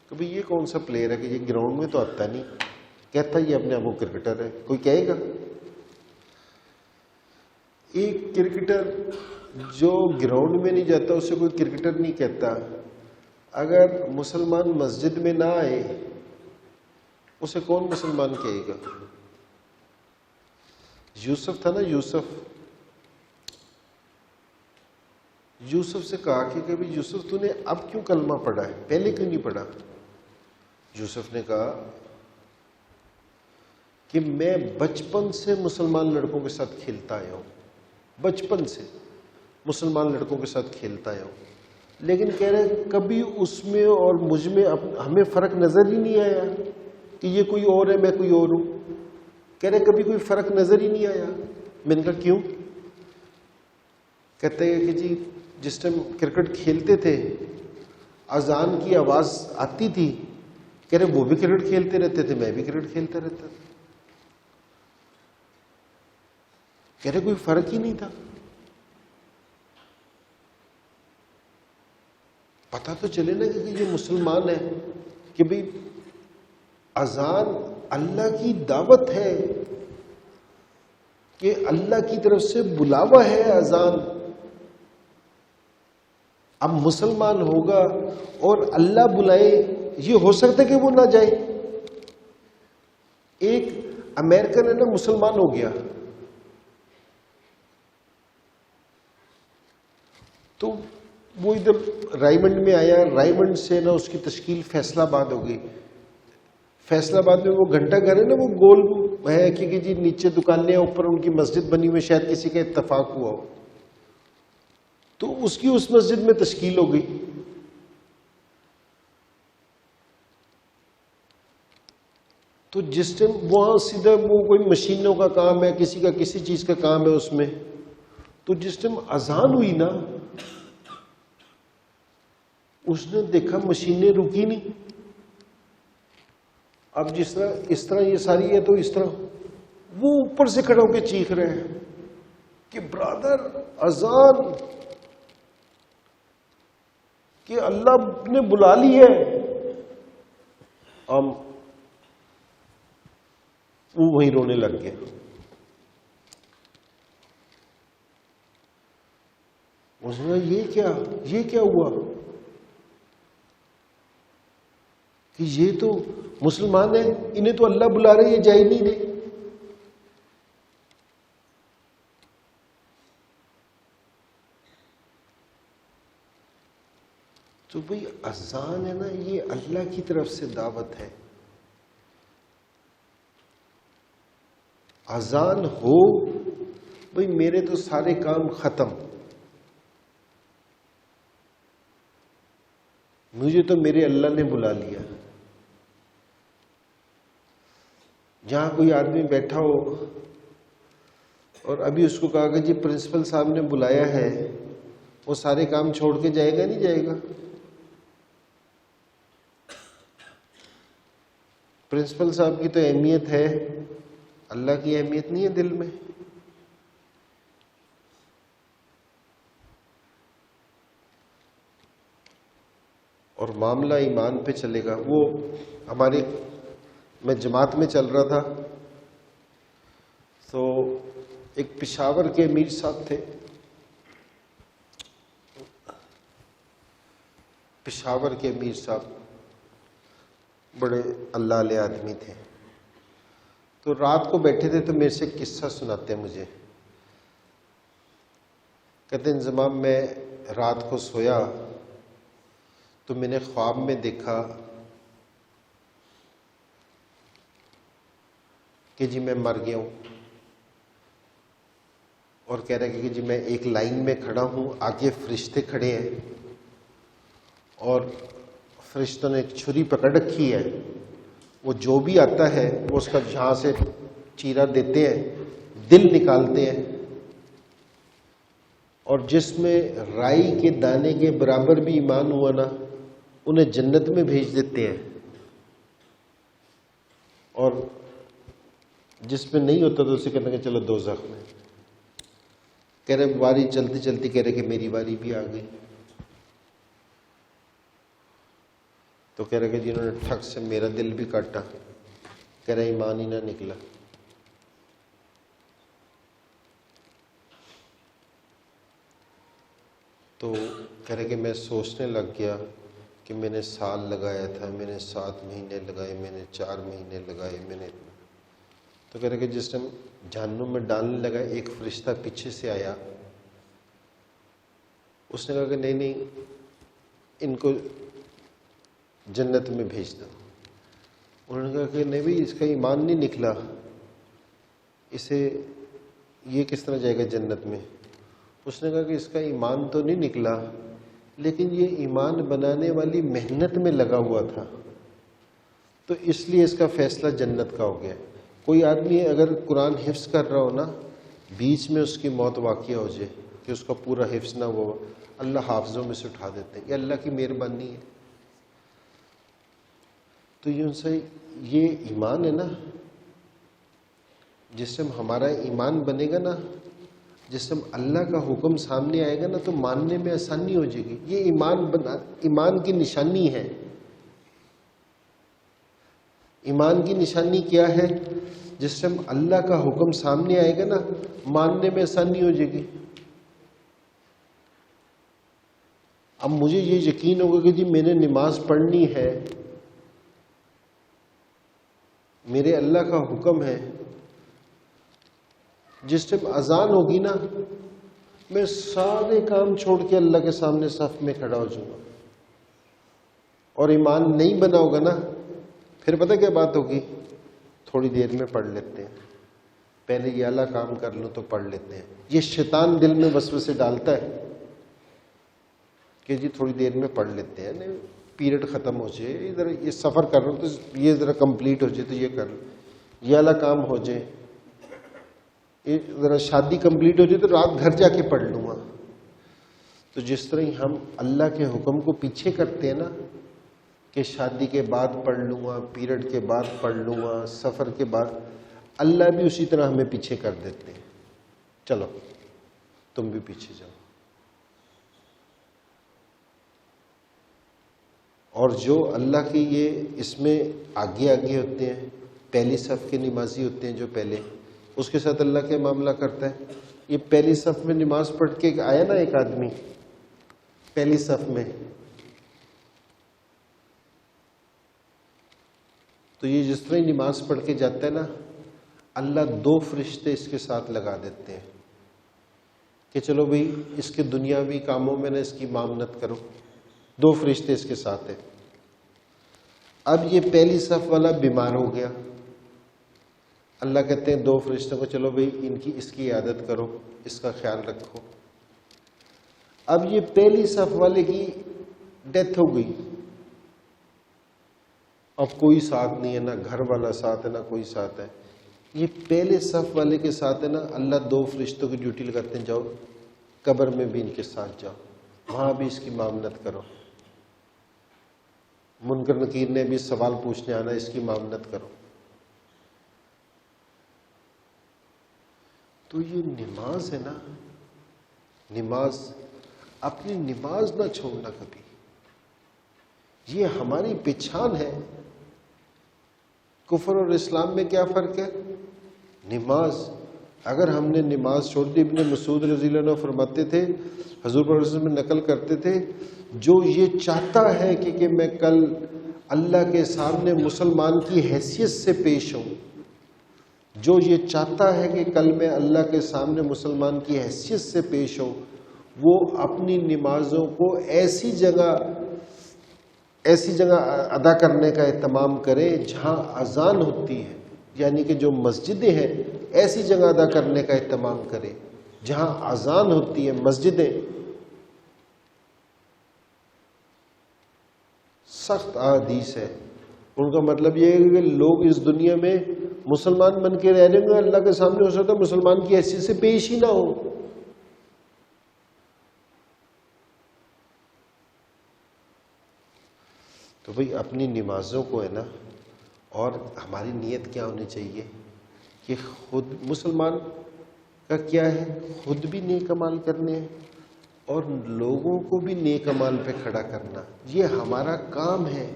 کہ بھئی یہ کون سا پلیئر ہے کہ یہ گراؤنڈ میں تو آتا نہیں، کہتا یہ اپنے آپ کو کرکٹر ہے؟ کوئی کہے گا؟ ایک کرکٹر جو گراؤنڈ میں نہیں جاتا اسے کوئی کرکٹر نہیں کہتا. اگر مسلمان مسجد میں نہ آئے اسے کون مسلمان کہے گا؟ یوسف تھا نا، یوسف سے کہا کہ بھئی یوسف تو نے اب کیوں کلمہ پڑھا ہے، پہلے کیوں نہیں پڑھا؟ یوسف نے کہا کہ میں بچپن سے مسلمان لڑکوں کے ساتھ کھیلتا آیا ہوں، بچپن سے مسلمان لڑکوں کے ساتھ کھیلتا آیا ہوں، لیکن کہہ رہے کبھی اس میں اور مجھ میں ہمیں فرق نظر ہی نہیں آیا کہ یہ کوئی اور ہے میں کوئی اور ہوں. کہہ رہے کبھی کوئی فرق نظر ہی نہیں آیا. میں نے کہا کیوں؟ کہتے ہیں کہ جی جس ٹائم کرکٹ کھیلتے تھے اذان کی آواز آتی تھی، کہہ رہے وہ بھی کرکٹ کھیلتے رہتے تھے، میں بھی کرکٹ کھیلتا رہتا تھا. کہہ رہے کوئی فرق ہی نہیں تھا. پتہ تو چلے نا کہ یہ مسلمان ہے، کہ بھئی اذان اللہ کی دعوت ہے، کہ اللہ کی طرف سے بلاوا ہے اذان. اب مسلمان ہوگا اور اللہ بلائے، یہ ہو سکتا ہے کہ وہ نہ جائے. ایک امریکن ہے نا مسلمان ہو گیا تو وہ ادھر رائمنڈ میں آیا، رائمنڈ سے نا اس کی تشکیل فیصل آباد ہو گئی. فیصل آباد میں وہ گھنٹہ گھر ہے نا، وہ گول ہے کہ جی نیچے دکانیں اوپر ان کی مسجد بنی ہوئی، شاید کسی کا اتفاق ہوا ہو تو اس کی اس مسجد میں تشکیل ہو گئی. تو جس ٹائم وہاں سیدھا وہ کوئی مشینوں کا کام ہے، کسی کا کسی چیز کا کام ہے اس میں، تو جس ٹائم اذان ہوئی نا اس نے دیکھا مشینیں رکی نہیں. اب جس طرح اس طرح یہ ساری ہے تو اس طرح وہ اوپر سے کھڑا ہو کے چیخ رہے ہیں کہ برادر اذان کہ اللہ نے بلا لی ہے. وہ وہیں رونے لگ گیا. اس نے یہ کیا ہوا کہ یہ تو مسلمان ہیں، انہیں تو اللہ بلا رہے، یہ جا ہی نہیں دے. تو بھئی اذان ہے نا، یہ اللہ کی طرف سے دعوت ہے. اذان ہو بھئی میرے تو سارے کام ختم، مجھے تو میرے اللہ نے بلا لیا. جہاں کوئی آدمی بیٹھا ہو اور ابھی اس کو کہا کہ جی پرنسپل صاحب نے بلایا ہے، وہ سارے کام چھوڑ کے جائے گا نہیں جائے گا؟ پرنسپل صاحب کی تو اہمیت ہے، اللہ کی اہمیت نہیں ہے دل میں. اور معاملہ ایمان پہ چلے گا. وہ ہمارے میں جماعت میں چل رہا تھا تو ایک پشاور کے امیر صاحب تھے، پشاور کے امیر صاحب بڑے اللہ علیہ آدمی تھے. تو رات کو بیٹھے تھے تو میرے سے قصہ سناتے ہیں مجھے. کہتے ہیں انضمام میں رات کو سویا تو میں نے خواب میں دیکھا کہ جی میں مر گیا ہوں، اور کہہ رہے کہ جی میں ایک لائن میں کھڑا ہوں، آگے فرشتے کھڑے ہیں اور فرشتوں نے ایک چھری پکڑ رکھی ہے، وہ جو بھی آتا ہے وہ اس کا جہاں سے چیرا دیتے ہیں، دل نکالتے ہیں، اور جس میں رائی کے دانے کے برابر بھی ایمان ہوا نا انہیں جنت میں بھیج دیتے ہیں. اور جس میں نہیں ہوتا تو اسے کہنا کہ چلو دوزخ میں. کہہ رہے واری چلتی چلتی کہہ رہے کہ میری واری بھی آ گئی. تو کہہ رہے کہ جنہوں نے ٹھگ سے میرا دل بھی کاٹا، کہہ رہے ایمان ہی نہ نکلا. تو کہہ رہے کہ میں سوچنے لگ گیا کہ میں نے سال لگایا تھا، میں نے 7 مہینے لگائے، میں نے 4 مہینے لگائے، میں نے. تو کہہ رہے کہ جس ٹائم جہنم میں ڈالنے لگا ایک فرشتہ پیچھے سے آیا، اس نے کہا کہ نہیں نہیں ان کو جنت میں بھیج دو. انہوں نے کہا کہ نہیں بھائی اس کا ایمان نہیں نکلا، اسے یہ کس طرح جائے گا جنت میں. اس نے کہا کہ اس کا ایمان تو نہیں نکلا، لیکن یہ ایمان بنانے والی محنت میں لگا ہوا تھا، تو اس لیے اس کا فیصلہ جنت کا ہو گیا. کوئی آدمی اگر قرآن حفظ کر رہا ہو نا، بیچ میں اس کی موت واقع ہو جائے کہ اس کا پورا حفظ نہ ہوا، اللہ حافظوں میں سے اٹھا دیتے ہیں. یہ اللہ کی مہربانی ہے. تو یوں سے یہ ایمان ہے نا، جس سے ہمارا ایمان بنے گا نا، جس سے اللہ کا حکم سامنے آئے گا نا، تو ماننے میں آسانی ہو جائے گی. یہ ایمان کی نشانی ہے. ایمان کی نشانی کیا ہے؟ جس سے اللہ کا حکم سامنے آئے گا نا، ماننے میں آسانی ہو جائے گی. اب مجھے یہ یقین ہوگا کہ جی میں نے نماز پڑھنی ہے، میرے اللہ کا حکم ہے. جس ٹائم اذان ہوگی نا، میں سارے کام چھوڑ کے اللہ کے سامنے صف میں کھڑا ہو جاؤں گا. اور ایمان نہیں بنا ہوگا نا، پھر پتہ کیا بات ہوگی؟ تھوڑی دیر میں پڑھ لیتے ہیں، پہلے یہ اعلیٰ کام کر لوں تو پڑھ لیتے ہیں. یہ شیطان دل میں وسوسے ڈالتا ہے کہ جی تھوڑی دیر میں پڑھ لیتے ہیں، پیریڈ ختم ہو جائے، ادھر یہ سفر کر رہا ہوں تو یہ ذرا کمپلیٹ ہو جائے تو یہ کر لوں، یہ اعلیٰ کام ہو جائے، یہ ذرا شادی کمپلیٹ ہو جائے تو رات گھر جا کے پڑھ لوں گا. تو جس طرح ہم اللہ کے حکم کو پیچھے کرتے ہیں نا کہ شادی کے بعد پڑھ لوں گا، پیریڈ کے بعد پڑھ لوں گا، سفر کے بعد، اللہ بھی اسی طرح ہمیں پیچھے کر دیتے ہیں. چلو تم بھی پیچھے جاؤ. اور جو اللہ کی یہ اس میں آگے آگے ہوتے ہیں، پہلی صف کے نمازی ہوتے ہیں جو پہلے، اس کے ساتھ اللہ کیا معاملہ کرتا ہے. یہ پہلی صف میں نماز پڑھ کے آیا نا ایک آدمی پہلی صف میں، تو یہ جس طرح نماز پڑھ کے جاتا ہے نا، اللہ 2 فرشتے اس کے ساتھ لگا دیتے ہیں کہ چلو بھئی اس کے دنیاوی کاموں میں نہ اس کی معاونت کرو. 2 فرشتے اس کے ساتھ ہیں. اب یہ پہلی صف والا بیمار ہو گیا، اللہ کہتے ہیں 2 فرشتوں کو چلو بھئی اس کی عیادت کرو، اس کا خیال رکھو. اب یہ پہلی صف والے کی ڈیتھ ہو گئی، اب کوئی ساتھ نہیں ہے، نہ گھر والا ساتھ ہے نہ کوئی ساتھ ہے. یہ پہلے صف والے کے ساتھ ہے نا، اللہ 2 فرشتوں کی ڈیوٹی لگاتے ہیں، جاؤ قبر میں بھی ان کے ساتھ جاؤ، وہاں بھی اس کی معاونت کرو. منکر نکیر نے بھی سوال پوچھنے آنا، اس کی معاونت کرو. تو یہ نماز ہے نا، نماز، اپنی نماز نہ چھوڑنا کبھی. یہ ہماری پہچان ہے. کفر اور اسلام میں کیا فرق ہے؟ نماز. اگر ہم نے نماز چھوڑ دی، ابن مسعود رضی اللہ عنہ فرماتے تھے، حضور صلی اللہ علیہ وسلم میں نقل کرتے تھے، جو یہ چاہتا ہے کہ میں کل اللہ کے سامنے مسلمان کی حیثیت سے پیش ہوں، جو یہ چاہتا ہے کہ کل میں اللہ کے سامنے مسلمان کی حیثیت سے پیش ہوں، وہ اپنی نمازوں کو ایسی جگہ ادا کرنے کا اہتمام کرے جہاں اذان ہوتی ہے. یعنی کہ جو مسجدیں ہیں ایسی جگہ ادا کرنے کا اہتمام کرے جہاں اذان ہوتی ہے. مسجدیں سخت احادیث ہے. ان کا مطلب یہ ہے کہ لوگ اس دنیا میں مسلمان بن کے رہ رہے ہیں، اللہ کے سامنے ہو سکتا ہے مسلمان کی حیثیت سے پیش ہی نہ ہو. تو بھئی اپنی نمازوں کو ہے نا، اور ہماری نیت کیا ہونی چاہیے کہ خود مسلمان کا کیا ہے، خود بھی نیک اعمال کرنے ہیں اور لوگوں کو بھی نیک اعمال پہ کھڑا کرنا. یہ ہمارا کام ہے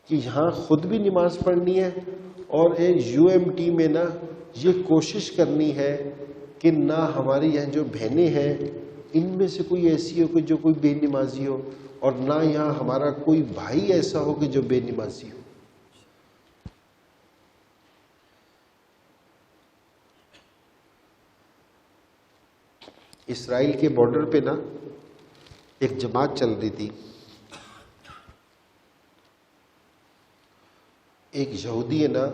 کہ یہاں خود بھی نماز پڑھنی ہے اور UMT میں نا یہ کوشش کرنی ہے کہ نہ ہماری یہاں جو بہنیں ہیں ان میں سے کوئی ایسی ہو کہ جو کوئی بے نمازی ہو، اور نہ یہاں ہمارا کوئی بھائی ایسا ہو کہ جو بے نمازی ہو. اسرائیل کے بارڈر پہ نا ایک جماعت چل رہی تھی. ایک یہودی ہے نا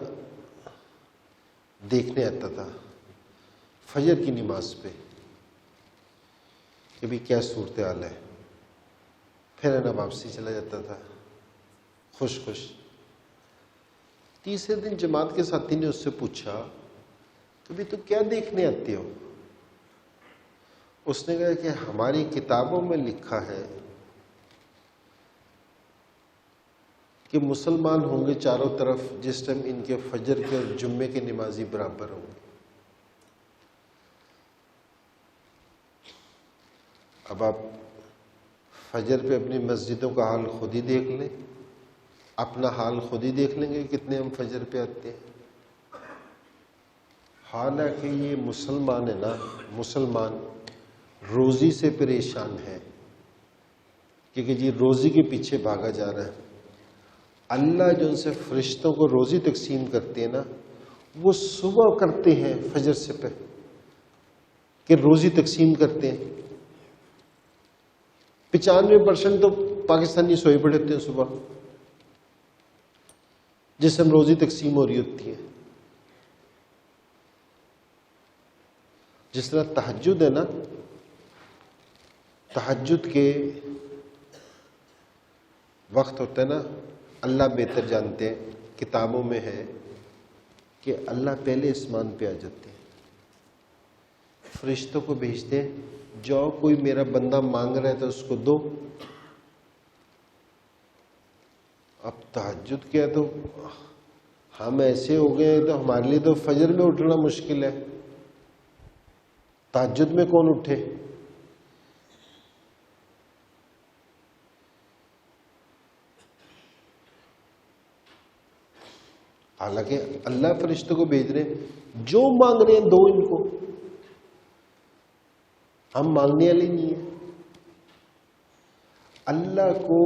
دیکھنے آتا تھا فجر کی نماز پہ کہ بھی کیا صورتحال ہے، پھر ہے نا واپسی چلا جاتا تھا خوش خوش. تیسرے دن جماعت کے ساتھی نے اس سے پوچھا کہ بھی تو کیا دیکھنے آتے ہو؟ اس نے کہا کہ ہماری کتابوں میں لکھا ہے کہ مسلمان ہوں گے چاروں طرف جس ٹائم ان کے فجر کے اور جمعے کے نمازی برابر ہوں گے. اب آپ فجر پہ اپنی مسجدوں کا حال خود ہی دیکھ لیں، اپنا حال خود ہی دیکھ لیں گے کتنے ہم فجر پہ آتے ہیں. حالانکہ یہ مسلمان ہے نا، مسلمان روزی سے پریشان ہے کیونکہ جی روزی کے پیچھے بھاگا جا رہا ہے. اللہ جو ان سے فرشتوں کو روزی تقسیم کرتے ہیں نا، وہ صبح کرتے ہیں فجر سے پہلے کہ روزی تقسیم کرتے ہیں. 95% تو پاکستانی سوئے پڑے ہوتے ہیں صبح جس سے روزی تقسیم ہو رہی ہوتی ہے. جس طرح تہجد ہے نا، تہجد کے وقت ہوتا ہے نا، اللہ بہتر جانتے ہیں، کتابوں میں ہے کہ اللہ پہلے آسمان پہ آ جاتے ہیں، فرشتوں کو بھیجتے ہیں، جاؤ کوئی میرا بندہ مانگ رہا ہے تو اس کو دو. اب تہجد کیا تو ہم ایسے ہو گئے ہیں تو ہمارے لیے تو فجر میں اٹھنا مشکل ہے، تہجد میں کون اٹھے؟ حالانکہ اللہ فرشتوں کو بھیج رہے ہیں، جو مانگ رہے ہیں دو ان کو. ہم مانگنے والے نہیں ہیں. اللہ کو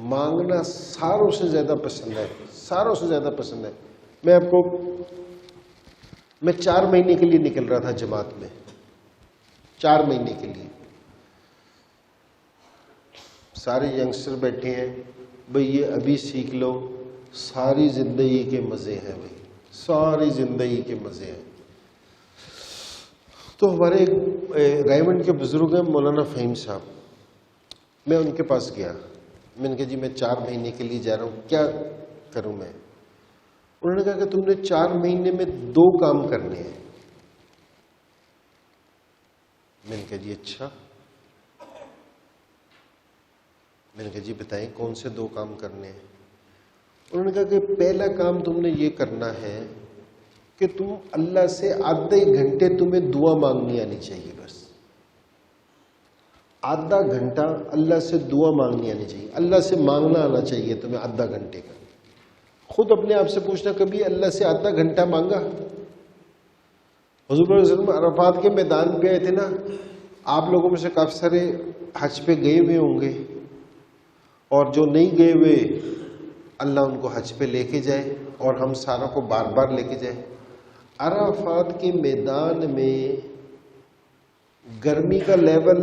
مانگنا ساروں سے زیادہ پسند ہے، ساروں سے زیادہ پسند ہے. میں 4 مہینے کے لیے نکل رہا تھا جماعت میں، 4 مہینے کے لیے. سارے ینگسٹر بیٹھے ہیں، بھئی یہ ابھی سیکھ لو، ساری زندگی کے مزے ہیں بھئی، ساری زندگی کے مزے ہیں. تو ہمارے رائمنڈ کے بزرگ ہیں مولانا فہیم صاحب، میں ان کے پاس گیا. میں نے کہا جی میں 4 مہینے کے لیے جا رہا ہوں، کیا کروں میں؟ انہوں نے کہا کہ تم نے 4 مہینے میں 2 کام کرنے ہیں. میں نے کہا جی اچھا. میں نے کہا جی بتائیں کون سے 2 کام کرنے ہیں؟ انہوں نے کہا کہ پہلا کام تم نے یہ کرنا ہے کہ تم اللہ سے آدھے گھنٹے تمہیں دعا مانگنی آنی چاہیے. بس آدھا گھنٹہ اللہ سے دعا مانگنی آنی چاہیے، اللہ سے مانگنا آنا چاہیے تمہیں آدھا گھنٹے کا. خود اپنے آپ سے پوچھنا کبھی اللہ سے آدھا گھنٹہ مانگا؟ حضور صلی اللہ علیہ وسلم عرفات کے میدان پہ آئے تھے نا، آپ لوگوں میں سے کافی سارے حج پہ گئے ہوئے ہوں گے، اور جو نہیں گئے ہوئے اللہ ان کو حج پہ لے کے جائے اور ہم ساروں کو بار بار لے کے جائے. عرفات کے میدان میں گرمی کا لیول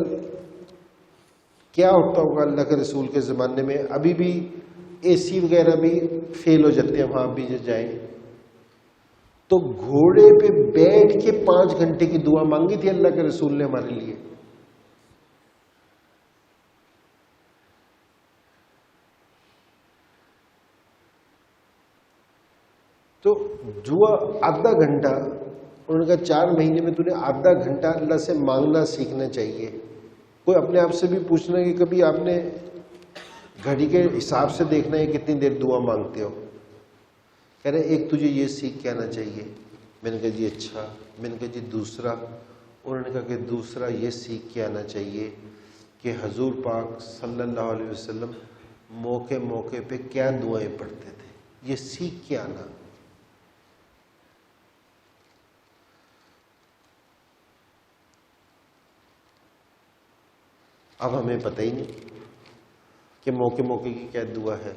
کیا ہوتا ہوگا اللہ کے رسول کے زمانے میں؟ ابھی بھی اے سی وغیرہ بھی فیل ہو جاتے ہیں وہاں بھی جو جائیں. تو گھوڑے پہ بیٹھ کے 5 گھنٹے کی دعا مانگی تھی اللہ کے رسول نے ہمارے لیے. تو دعا آدھا گھنٹہ، انہوں نے کہا 4 مہینے میں تُو نے آدھا گھنٹہ اللہ سے مانگنا سیکھنا چاہیے. کوئی اپنے آپ سے بھی پوچھنا کہ کبھی آپ نے گھڑی کے حساب سے دیکھنا ہے کتنی دیر دعا مانگتے ہو. کہہ رہے ایک تجھے یہ سیکھ کے آنا چاہیے. میں نے کہا جی اچھا. میں نے کہا جی دوسرا. انہوں نے کہا کہ دوسرا یہ سیکھ کے آنا چاہیے کہ حضور پاک صلی اللہ علیہ وسلم موقع موقع پہ کیا دعائیں پڑھتے تھے. یہ سیکھ کے آنا. اب ہمیں پتہ ہی نہیں کہ موقع موقع کی کیا دعا ہے.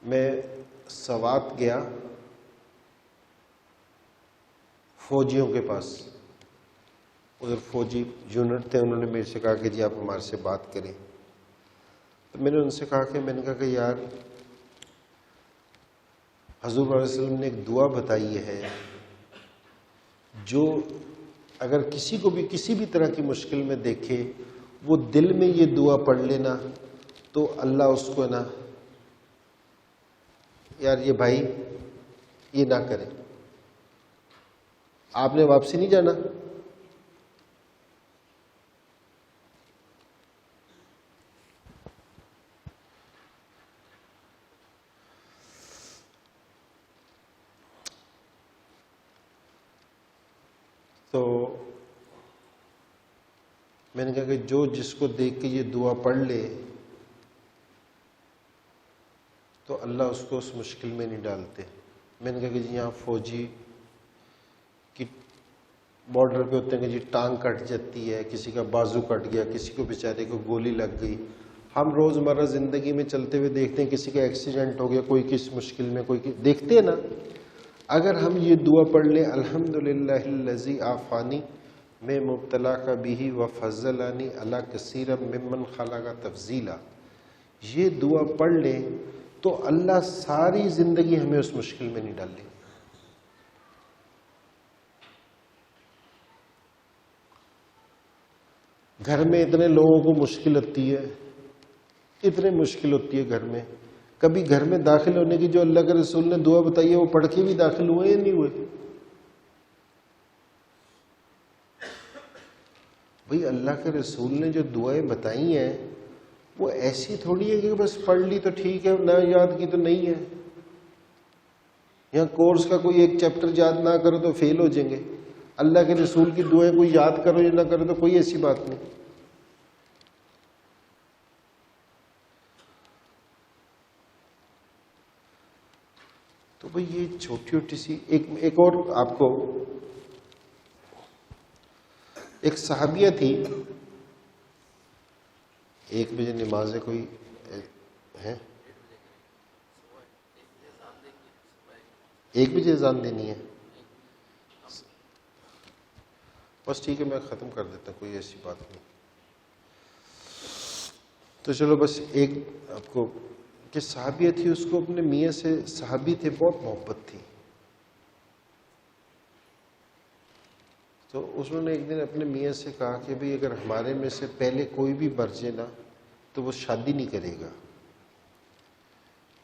میں سوات گیا فوجیوں کے پاس. ادھر فوجی یونٹ تھے. انہوں نے میرے سے کہا کہ جی آپ ہمارے سے بات کریں. تو میں نے ان سے کہا کہ یار حضور علیہ وسلم نے ایک دعا بتائی ہے جو اگر کسی کو بھی کسی بھی طرح کی مشکل میں دیکھے وہ دل میں یہ دعا پڑھ لینا تو اللہ اس کو نا یار یہ بھائی یہ نہ کرے. آپ نے واپسی نہیں جانا. تو میں نے کہا کہ جو جس کو دیکھ کے یہ دعا پڑھ لے تو اللہ اس کو اس مشکل میں نہیں ڈالتے. میں نے کہا کہ جی یہاں فوجی کی بارڈر پہ ہوتے ہیں کہ جی ٹانگ کٹ جاتی ہے, کسی کا بازو کٹ گیا, کسی کو بیچارے کو گولی لگ گئی. ہم روزمرہ زندگی میں چلتے ہوئے دیکھتے ہیں کسی کا ایکسیڈنٹ ہو گیا, کوئی کس مشکل میں, کوئی دیکھتے ہیں نا. اگر ہم یہ دعا پڑھ لیں الحمدللہ الذی عافانی میں مبتلا کا بھی وفضلانی علی کثیر ممن خلق تفضیلا, یہ دعا پڑھ لیں تو اللہ ساری زندگی ہمیں اس مشکل میں نہیں ڈالے. گھر میں اتنے لوگوں کو مشکل ہوتی ہے, اتنے مشکل ہوتی ہے گھر میں. کبھی گھر میں داخل ہونے کی جو اللہ کے رسول نے دعا بتائی ہے وہ پڑھ کے بھی داخل ہوئے یا نہیں ہوئے؟ بھئی اللہ کے رسول نے جو دعائیں بتائی ہیں وہ ایسی تھوڑی ہے کہ بس پڑھ لی تو ٹھیک ہے, نہ یاد کی تو نہیں ہے. یہاں کورس کا کوئی ایک چیپٹر یاد نہ کرو تو فیل ہو جائیں گے. اللہ کے رسول کی دعائیں کوئی یاد کرو یا نہ کرو تو کوئی ایسی بات نہیں. تو بھئی یہ چھوٹی چھوٹی سی ایک اور آپ کو ایک صحابیہ تھی. 1 بجے نماز ہے, کوئی ہے 1 بجے اذان دینی ہے, بس ٹھیک ہے میں ختم کر دیتا ہوں, کوئی ایسی بات نہیں. تو چلو بس ایک آپ کو کہ صحابیہ تھی, اس کو اپنے میاں سے, صحابی تھے, بہت محبت تھی. تو اس نے ایک دن اپنے میاں سے کہا کہ بھئی اگر ہمارے میں سے پہلے کوئی بھی مر جائے نا تو وہ شادی نہیں کرے گا.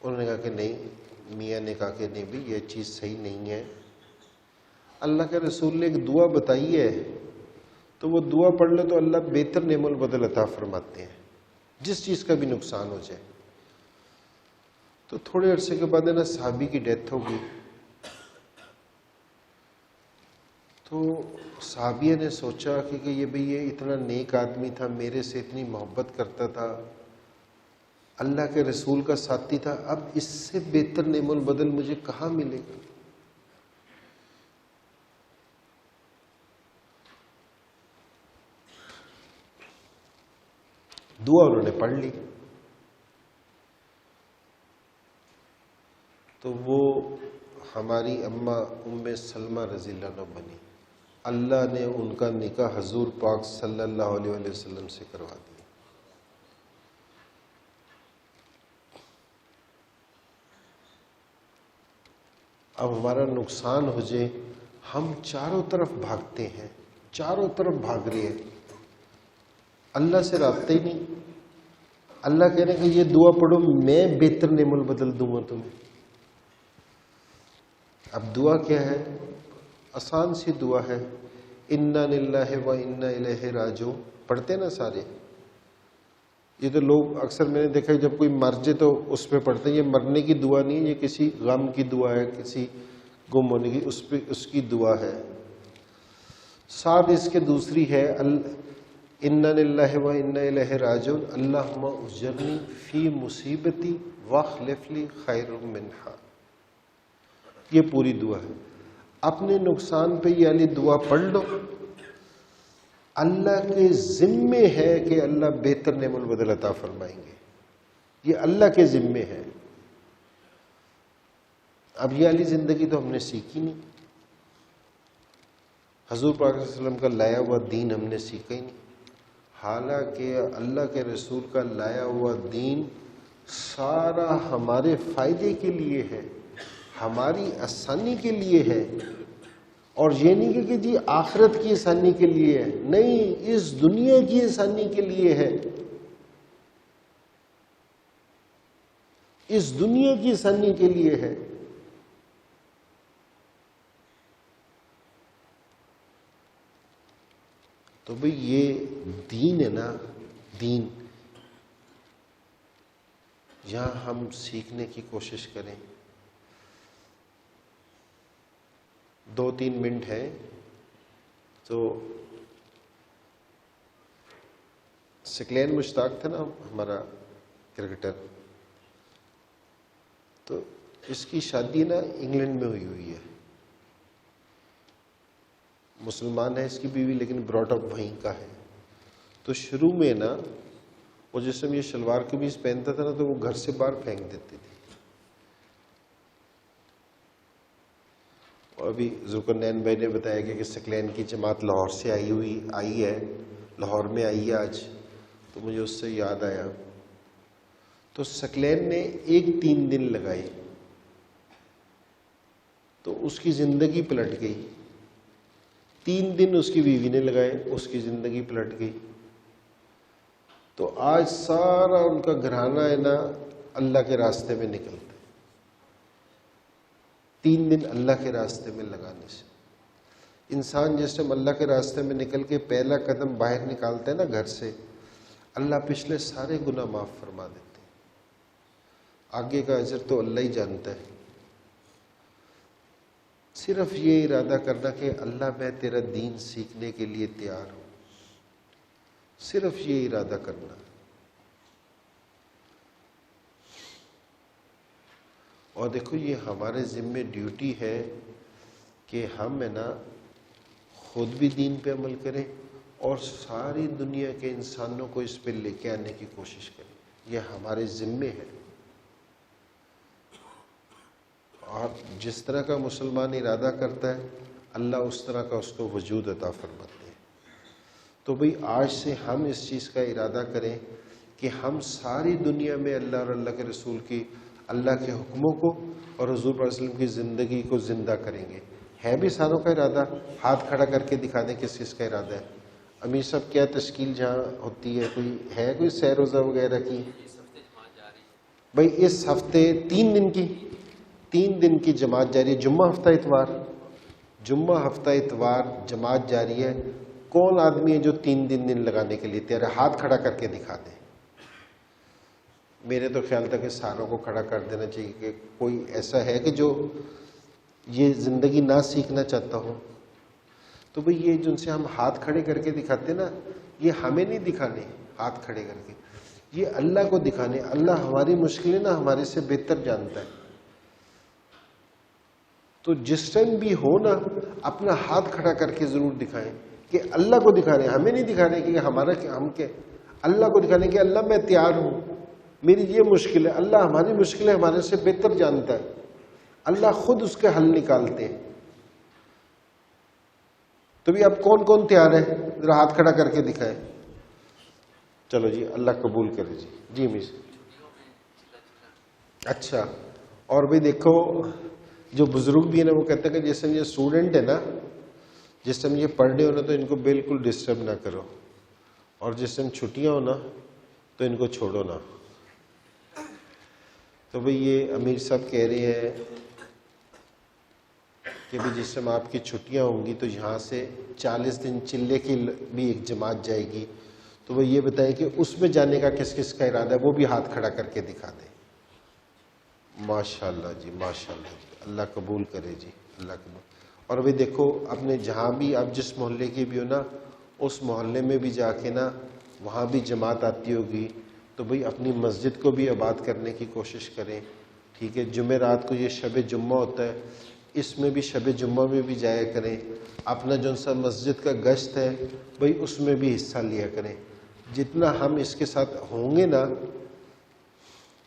انہوں نے کہا کہ نہیں. میاں نے کہا کہ نہیں بھئی یہ چیز صحیح نہیں ہے. اللہ کے رسول نے ایک دعا بتائی ہے تو وہ دعا پڑھ لے تو اللہ بہتر نعم البدل عطا فرماتے ہیں, جس چیز کا بھی نقصان ہو جائے. تو تھوڑے عرصے کے بعد نا صحابی کی ڈیتھ ہو گئی. تو صحابیہ نے سوچا کہ یہ بھئی یہ اتنا نیک آدمی تھا, میرے سے اتنی محبت کرتا تھا, اللہ کے رسول کا ساتھی تھا, اب اس سے بہتر نعم البدل مجھے کہاں ملے گا. دعا انہوں نے پڑھ لی. تو وہ ہماری اماں ام سلمہ رضی اللہ عنہ بنی. اللہ نے ان کا نکاح حضور پاک صلی اللہ علیہ وسلم سے کروا دیا. اب ہمارا نقصان ہو جائے, ہم چاروں طرف بھاگتے ہیں, چاروں طرف بھاگ رہے ہیں, اللہ سے رابطہ ہی نہیں. اللہ کہہ رہے ہیں کہ یہ دعا پڑھو میں بہتر نعم البدل دوں گا تمہیں. اب دعا کیا ہے؟ آسان سی دعا ہے, انا للہ و انا الیہ راجعون. پڑھتے نا سارے. یہ تو لوگ اکثر میں نے دیکھا ہے جب کوئی مر جائے تو اس پہ پڑھتے ہیں. یہ مرنے کی دعا نہیں ہے، یہ کسی غم کی دعا ہے، کسی گم ہونے کی اس کی دعا ہے. ساتھ اس کے دوسری ہے انا للہ و انا الیہ راجعون اللہم اجرنی فی مصیبتی واخلف لی خیر منہا. یہ پوری دعا ہے. اپنے نقصان پہ یہ والی دعا پڑھ لو. اللہ کے ذمے ہے کہ اللہ بہتر نعم البدل عطا فرمائیں گے. یہ اللہ کے ذمے ہے. اب یہ والی زندگی تو ہم نے سیکھی نہیں. حضور پاک صلی اللہ علیہ وسلم کا لایا ہوا دین ہم نے سیکھا ہی نہیں. حالانکہ اللہ کے رسول کا لایا ہوا دین سارا ہمارے فائدے کے لیے ہے، ہماری آسانی کے لیے ہے. اور یہ نہیں کہ جی آخرت کی آسانی کے لیے ہے، نہیں، اس دنیا کی آسانی کے لیے ہے. اس دنیا کی آسانی کے لیے ہے. تو بھئی یہ دین ہے نا، دین یہاں ہم سیکھنے کی کوشش کریں. 2-3 منٹ ہے تو سکلین مشتاق تھا نا ہمارا کرکٹر، تو اس کی شادی نا انگلینڈ میں ہوئی ہے. مسلمان ہے اس کی بیوی لیکن براٹ اپ وہیں کا ہے. تو شروع میں نا وہ جس میں یہ شلوار قمیض پہنتا تھا نا تو وہ گھر سے باہر پھینک دیتی تھی. اور ابھی ذوالقرنین بھائی نے بتایا کہ سکلین کی جماعت لاہور سے آئی ہے، لاہور میں آئی ہے آج. تو مجھے اس سے یاد آیا، تو سکلین نے 3 دن لگائے تو اس کی زندگی پلٹ گئی. 3 دن اس کی بیوی نے لگائے، اس کی زندگی پلٹ گئی. تو آج سارا ان کا گھرانہ ہے نا اللہ کے راستے میں نکلتا ہے. 3 دن اللہ کے راستے میں لگانے سے انسان جس ٹائم اللہ کے راستے میں نکل کے پہلا قدم باہر نکالتا ہے نا گھر سے، اللہ پچھلے سارے گناہ معاف فرما دیتے ہیں. آگے کا اجر تو اللہ ہی جانتا ہے. صرف یہ ارادہ کرنا کہ اللہ میں تیرا دین سیکھنے کے لیے تیار ہوں. صرف یہ ارادہ کرنا. اور دیکھو یہ ہمارے ذمے ڈیوٹی ہے کہ ہم ہے نا خود بھی دین پہ عمل کریں اور ساری دنیا کے انسانوں کو اس پہ لے کے آنے کی کوشش کریں. یہ ہمارے ذمے ہے. اور جس طرح کا مسلمان ارادہ کرتا ہے اللہ اس طرح کا اس کو وجود عطا فرماتے ہیں. تو بھئی آج سے ہم اس چیز کا ارادہ کریں کہ ہم ساری دنیا میں اللہ اور اللہ کے رسول کی، اللہ کے حکموں کو اور حضور صلی اللہ علیہ وسلم کی زندگی کو زندہ کریں گے. ہے بھی ساروں کا ارادہ؟ ہاتھ کھڑا کر کے دکھا دیں کس چیز کا ارادہ ہے. امیر صاحب کیا تشکیل جہاں ہوتی ہے، کوئی سیر روزہ وغیرہ کی؟ بھئی اس ہفتے 3 دن کی جماعت جاری ہے. جمعہ ہفتہ اتوار جماعت جاری ہے. کون آدمی ہے جو 3 دن لگانے کے لیے تیار ہے؟ ہاتھ کھڑا کر کے دکھا دیں. میرے تو خیال تھا کہ ساروں کو کھڑا کر دینا چاہیے کہ کوئی ایسا ہے کہ جو یہ زندگی نہ سیکھنا چاہتا ہو. تو بھئی یہ جن سے ہم ہاتھ کھڑے کر کے دکھاتے نا، یہ ہمیں نہیں دکھانے ہاتھ کھڑے کر کے، یہ اللہ کو دکھانے. اللہ ہماری مشکلیں نا ہمارے سے بہتر جانتا ہے. تو جس ٹائم بھی ہو نا اپنا ہاتھ کھڑا کر کے ضرور دکھائیں کہ اللہ کو دکھانے، ہمیں نہیں دکھانے کہ ہم کیا، اللہ کو دکھانے کہ اللہ میں تیار ہوں، میری یہ مشکل ہے. اللہ ہماری مشکلیں ہمارے سے بہتر جانتا ہے. اللہ خود اس کے حل نکالتے ہیں. تو بھی اب کون تیار ہے؟ ذرا ہاتھ کھڑا کر کے دکھائیں. چلو جی، اللہ قبول کرے. جی مس. اچھا. اور بھی دیکھو جو بزرگ بھی ہے نا وہ کہتے ہیں کہ جس ٹائم یہ اسٹوڈنٹ ہے نا، جس ٹائم یہ پڑھ رہے ہو نا تو ان کو بالکل ڈسٹرب نہ کرو، اور جس ٹائم چھٹیاں ہو نا تو ان کو چھوڑو نا. تو بھئی یہ امیر صاحب کہہ رہے ہیں کہ بھی جس ٹائم آپ کی چھٹیاں ہوں گی تو یہاں سے 40 دن چلے کی بھی ایک جماعت جائے گی. تو وہ یہ بتائیں کہ اس میں جانے کا کس کس کا ارادہ ہے، وہ بھی ہاتھ کھڑا کر کے دکھا دیں۔ ماشاءاللہ جی، ماشاءاللہ جی، اللہ قبول کرے جی، اللہ قبول۔ اور ابھی دیکھو آپ نے جہاں بھی آپ جس محلے کے بھی ہو نا، اس محلے میں بھی جا کے نا وہاں بھی جماعت آتی ہوگی تو بھئی اپنی مسجد کو بھی آباد کرنے کی کوشش کریں، ٹھیک ہے۔ جمعرات کو یہ شب جمعہ ہوتا ہے، اس میں بھی شب جمعہ میں بھی جایا کریں، اپنا جو سا مسجد کا گشت ہے بھئی اس میں بھی حصہ لیا کریں۔ جتنا ہم اس کے ساتھ ہوں گے نا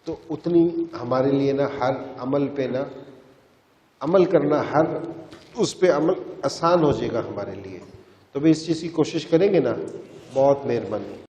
تو اتنی ہمارے لیے نا ہر عمل پہ نا عمل کرنا، ہر اس پہ عمل آسان ہو جائے گا ہمارے لیے۔ تو بھئی اس چیز کی کوشش کریں گے نا، بہت مہربانی۔